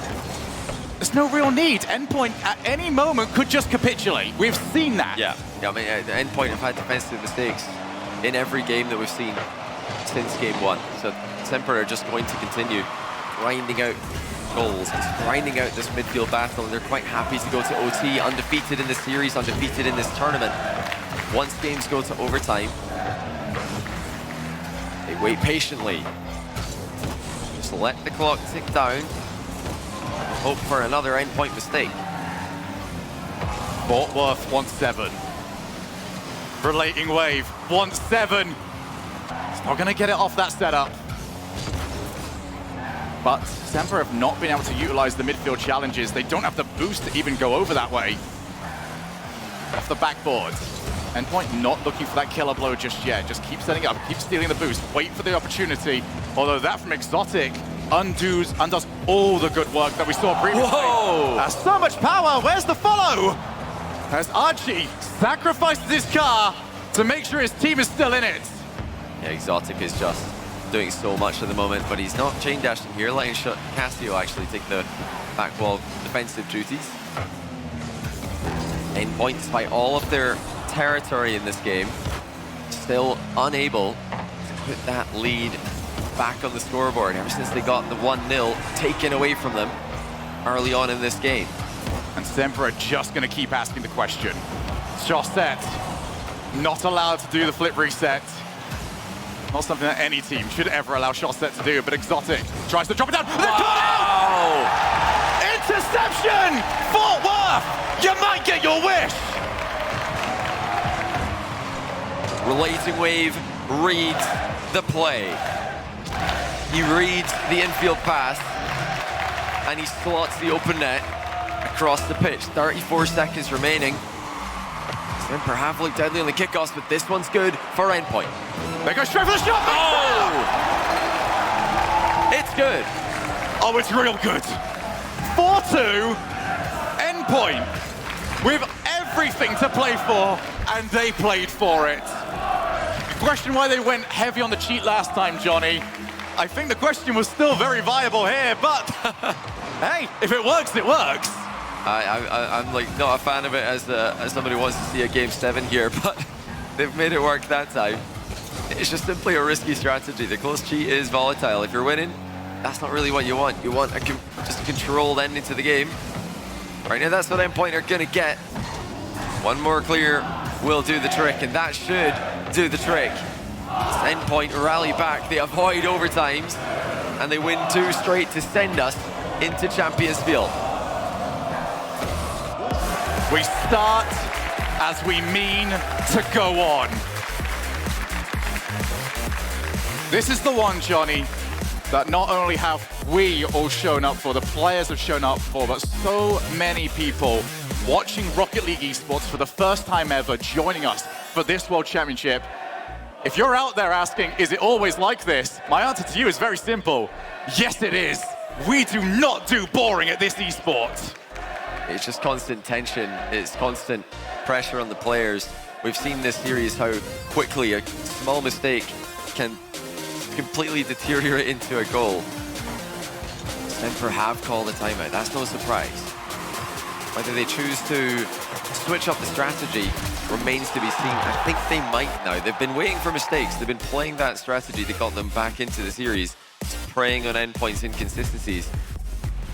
there's no real need. Endpoint at any moment could just capitulate. We've seen that. Yeah, I mean, Endpoint have had defensive mistakes in every game that we've seen since game 1. So SMPR are just going to continue grinding out goals, just grinding out this midfield battle, and they're quite happy to go to OT, undefeated in this series, undefeated in this tournament. Once games go to overtime, they wait patiently. Just let the clock tick down, hope for another Endpoint mistake. Fort Worth wants 7. Relating Wave wants 7. It's not going to get it off that setup. But SMPR have not been able to utilize the midfield challenges. They don't have the boost to even go over that way. Off the backboard. Endpoint not looking for that killer blow just yet. Just keep setting up, keep stealing the boost, wait for the opportunity. Although that from Exotic undoes all the good work that we saw previously. Whoa! So much power, where's the follow? As Archie sacrifices his car to make sure his team is still in it. Yeah, Exotic is just doing so much at the moment, but he's not chain dashing here, letting Castillo actually take the back wall defensive duties. Endpoint, despite all of their territory in this game, still unable to put that lead back on the scoreboard ever since they got the 1-0 taken away from them early on in this game. And SMPR are just going to keep asking the question. Chaussette, not allowed to do the flip reset. Not something that any team should ever allow Chaussette to do, but Exotic tries to drop it down. They're caught out! Interception! Fort Worth, you might get your wish! Relating Wave reads the play. He reads the infield pass, and he slots the open net across the pitch. 34 seconds remaining. SMPR have looked deadly on the kickoffs, but this one's good for Endpoint. They go straight for the shot! Oh! It's good. Oh, it's real good. 4-2, Endpoint with everything to play for, and they played for it. The question why they went heavy on the cheat last time, Johnny, I think the question was still very viable here, but hey, if it works, it works. I'm like not a fan of it as somebody who wants to see a Game 7 here, but they've made it work that time. It's just simply a risky strategy. The close cheat is volatile. If you're winning, that's not really what you want. You want just a controlled ending to the game. Right now, that's what Endpoint are going to get. One more clear will do the trick, and that should do the trick. Endpoint rally back. They avoid overtimes, and they win 2 straight to send us into Champions Field. We start as we mean to go on. This is the one, Johnny, that not only have we all shown up for, the players have shown up for, but so many people watching Rocket League esports for the first time ever, joining us for this World Championship. If you're out there asking, is it always like this? My answer to you is very simple. Yes, it is. We do not do boring at this esport. It's just constant tension. It's constant pressure on the players. We've seen this series how quickly a small mistake can completely deteriorate into a goal. SMPR have called a timeout. That's no surprise. Whether they choose to switch up the strategy remains to be seen. I think they might now. They've been waiting for mistakes. They've been playing that strategy that got them back into the series, preying on Endpoint's inconsistencies.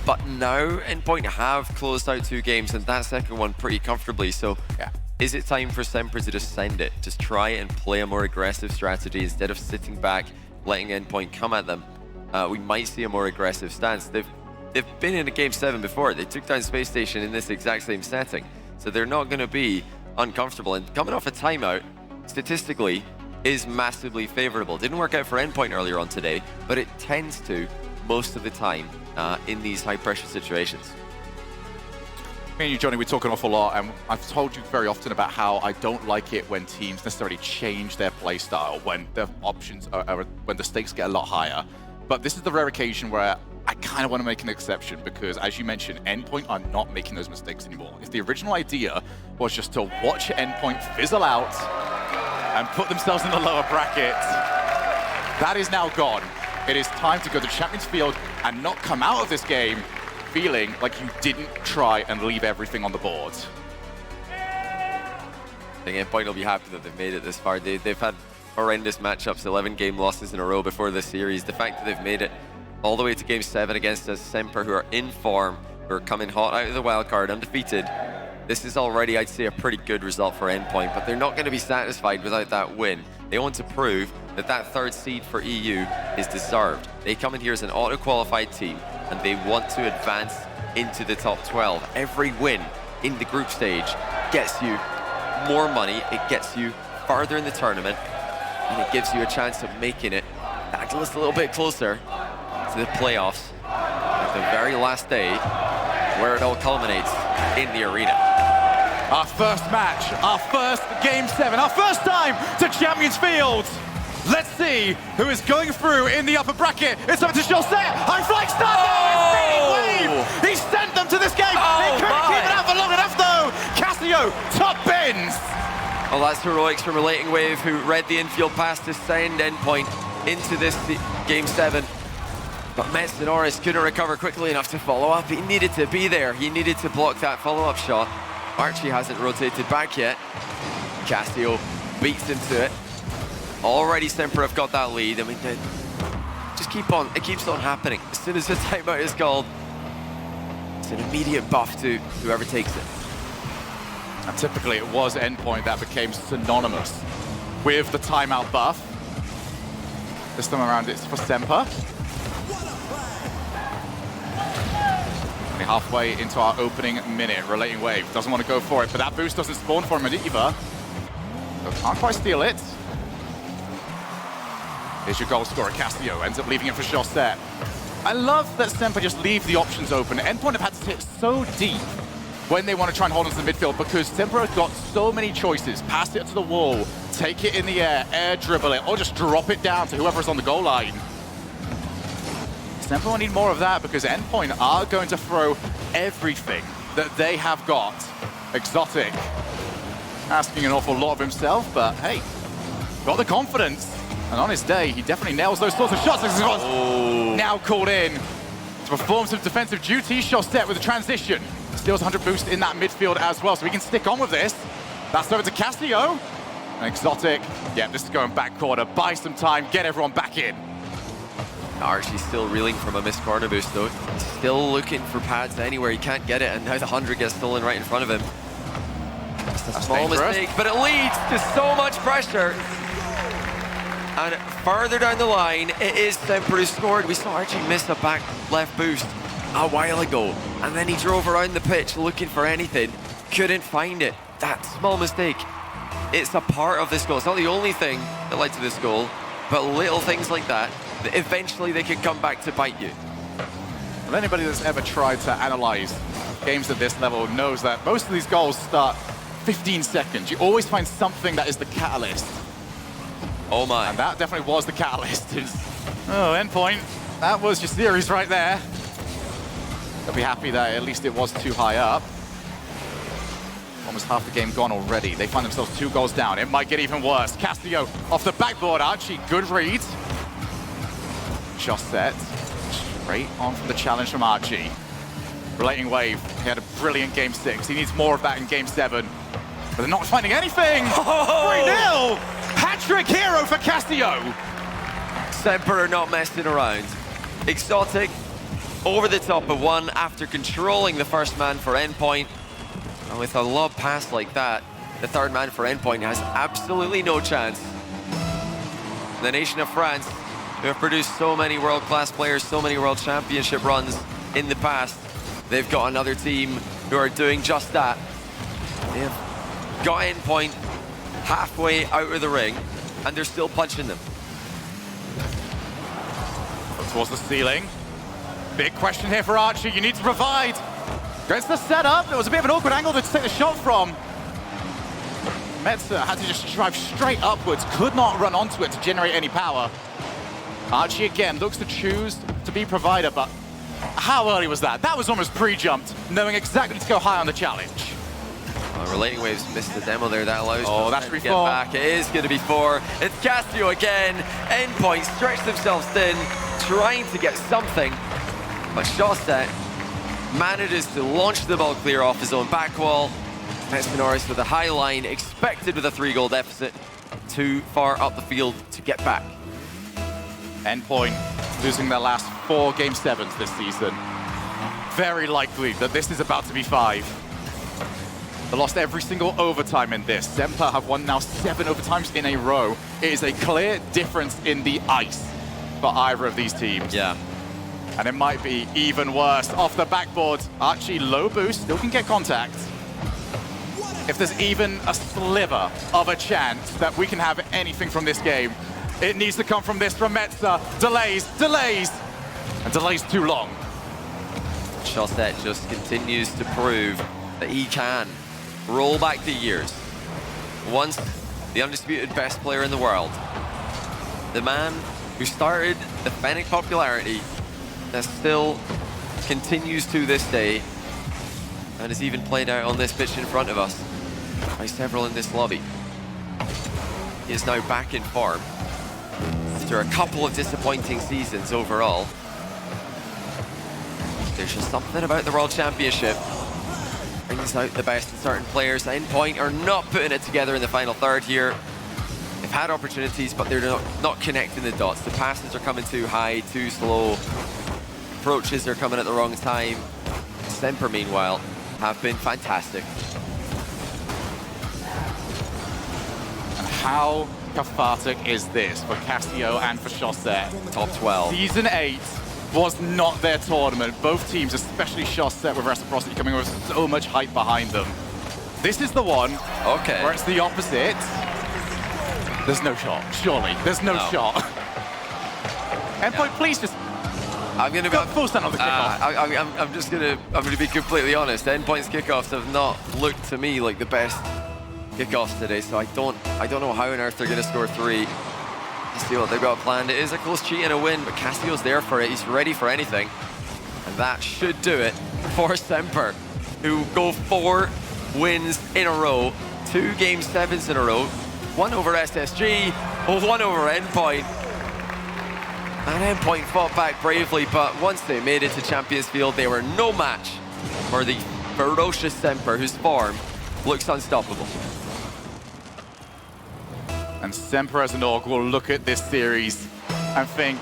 But now Endpoint have closed out 2 games, and that second one pretty comfortably. So yeah. Is it time for SMPR to just send it? Just try and play a more aggressive strategy instead of sitting back, letting Endpoint come at them. We might see a more aggressive stance. They've been in a Game 7 before. They took down Space Station in this exact same setting. So they're not going to be uncomfortable. And coming off a timeout, statistically, is massively favorable. Didn't work out for Endpoint earlier on today, but it tends to most of the time in these high-pressure situations. Me and you, Johnny, we talk an awful lot, and I've told you very often about how I don't like it when teams necessarily change their play style when the options are when the stakes get a lot higher. But this is the rare occasion where I kind of want to make an exception because, as you mentioned, Endpoint are not making those mistakes anymore. If the original idea was just to watch Endpoint fizzle out and put themselves in the lower bracket, that is now gone. It is time to go to Champions Field and not come out of this game feeling like you didn't try and leave everything on the board. I think Endpoint will be happy that they've made it this far. They've had horrendous matchups, 11 game losses in a row before this series. The fact that they've made it all the way to Game 7 against a SMPR who are in form, who are coming hot out of the wildcard, undefeated. This is already, I'd say, a pretty good result for Endpoint, but they're not going to be satisfied without that win. They want to prove that that 3rd seed for EU is deserved. They come in here as an auto-qualified team, and they want to advance into the top 12. Every win in the group stage gets you more money, it gets you farther in the tournament, and it gives you a chance of making it that just a little bit closer to the playoffs at the very last day, where it all culminates in the arena. Our first match, our first Game 7, our first time to Champions Field. Let's see who is going through in the upper bracket. It's up to José. High flag start. Oh! Wave. He sent them to this game. Oh, they couldn't keep it out for long enough, though. Castillo, top bins. Well, that's heroics from Relating Wave, who read the infield pass to send Endpoint into this Game 7. But Metsinoris couldn't recover quickly enough to follow up. He needed to be there. He needed to block that follow-up shot. Archie hasn't rotated back yet. Castillo beats him to it. Already SMPR have got that lead. I mean, just keep on. It keeps on happening. As soon as the timeout is called, it's an immediate buff to whoever takes it. And typically it was Endpoint that became synonymous with the timeout buff. This time around it's for SMPR. Only halfway into our opening minute. Relating Wave doesn't want to go for it, but that boost doesn't spawn for him either. So can't quite steal it. Here's your goal scorer, Castillo, ends up leaving it for José. I love that SMPR just leave the options open. Endpoint have had to hit so deep when they want to try and hold on to the midfield because SMPR has got so many choices. Pass it to the wall, take it in the air dribble it, or just drop it down to whoever's on the goal line. SMPR will need more of that because Endpoint are going to throw everything that they have got. Exotic, asking an awful lot of himself, but hey, got the confidence. And on his day, he definitely nails those sorts of shots. Oh. Now called in to perform some defensive duties. José with a transition. Steals 100 boost in that midfield as well, so we can stick on with this. That's over to Castillo. And Exotic, yeah, this is going back corner. Buy some time, get everyone back in. Archie's still reeling from a missed corner boost though. He's still looking for pads anywhere. He can't get it, and now the 100 gets stolen right in front of him. Just a small mistake, but it leads to so much pressure. And further down the line, it is SMPR who scored. We saw Archie miss a back left boost a while ago, and then he drove around the pitch looking for anything, couldn't find it. That small mistake, it's a part of this goal. It's not the only thing that led to this goal, but little things like that eventually they can come back to bite you. Well, anybody that's ever tried to analyze games at this level knows that most of these goals start 15 seconds. You always find something that is the catalyst. Oh my. And that definitely was the catalyst. Oh, Endpoint, that was your series right there. They'll be happy that at least it was too high up. Almost half the game gone already. They find themselves 2 goals down. It might get even worse. Castillo off the backboard. Archie, good read. José, straight on from the challenge from Archie. Relating Wave, he had a brilliant Game 6. He needs more of that in Game 7. But they're not finding anything. 3-0! Hat-trick hero for Castillo. SMPR are not messing around. Exotic over the top of one after controlling the first man for Endpoint. And with a lob pass like that, the third man for Endpoint has absolutely no chance. The nation of France, who have produced so many world-class players, so many world championship runs in the past, they've got another team who are doing just that. They have got Endpoint halfway out of the ring, and they're still punching them. Towards the ceiling. Big question here for Archie. You need to provide. Gets the setup. It was a bit of an awkward angle to take the shot from. Metzer had to just drive straight upwards. Could not run onto it to generate any power. Archie again looks to choose to be provider, but how early was that? That was almost pre-jumped, knowing exactly to go high on the challenge. Relating Waves missed the demo there. That allows that should be 4. Back. It is going to be 4. It's Castillo again. Endpoint stretch themselves thin, trying to get something. But José manages to launch the ball clear off his own back wall. Metsinoris with a high line, expected with a 3-goal deficit. Too far up the field to get back. Endpoint losing their last 4 Game 7s this season. Very likely that this is about to be 5. They lost every single overtime in this. SMPR have won now 7 overtimes in a row. It is a clear difference in the ice for either of these teams. Yeah. And it might be even worse. Off the backboard, Archie low boost, still can get contact. if there's even a sliver of a chance that we can have anything from this game, it needs to come from this, from Metza. Delays, and delays too long. Chaussette just continues to prove that he can roll back the years. Once the undisputed best player in the world. The man who started the Fennec popularity that still continues to this day and is even played out on this pitch in front of us by several in this lobby. He is now back in form after a couple of disappointing seasons overall. There's just something about the World Championship brings out the best in certain players. Endpoint are not putting it together in the final third here. They've had opportunities, but they're not connecting the dots. The passes are coming too high, too slow. Approaches are coming at the wrong time. SMPR, meanwhile, have been fantastic. And how cathartic is this for Casio and for Chaussette? Top 12. Season 8 was not their tournament. Both teams, especially Chaussette with Reciprocity coming with so much hype behind them. This is the one where it's the opposite. There's no shot, surely. There's no shot. Endpoint, please just I'm gonna go full stand on the kickoff. I'm gonna be completely honest. Endpoint's kickoffs have not looked to me like the best kickoffs today, so I don't know how on earth they're gonna score 3. Let's see what they've got planned. It is a close cheat and a win, but Casio's there for it. He's ready for anything. And that should do it for SMPR, who go 4 wins in a row, 2 Game 7s in a row, 1 over SSG, 1 over Endpoint. And Endpoint fought back bravely, but once they made it to Champions Field, they were no match for the ferocious SMPR, whose form looks unstoppable. And SMPR as an org will look at this series and think,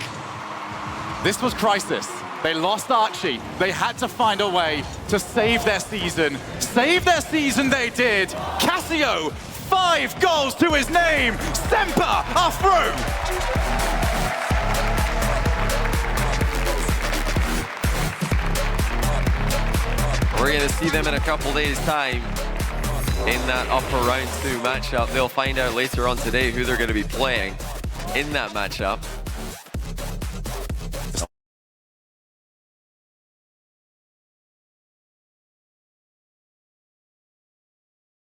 this was crisis. They lost Archie. They had to find a way to save their season. Save their season they did. Casio, 5 goals to his name. SMPR are through. We're going to see them in a couple days' time in that upper round 2 matchup. They'll find out later on today who they're going to be playing in that matchup.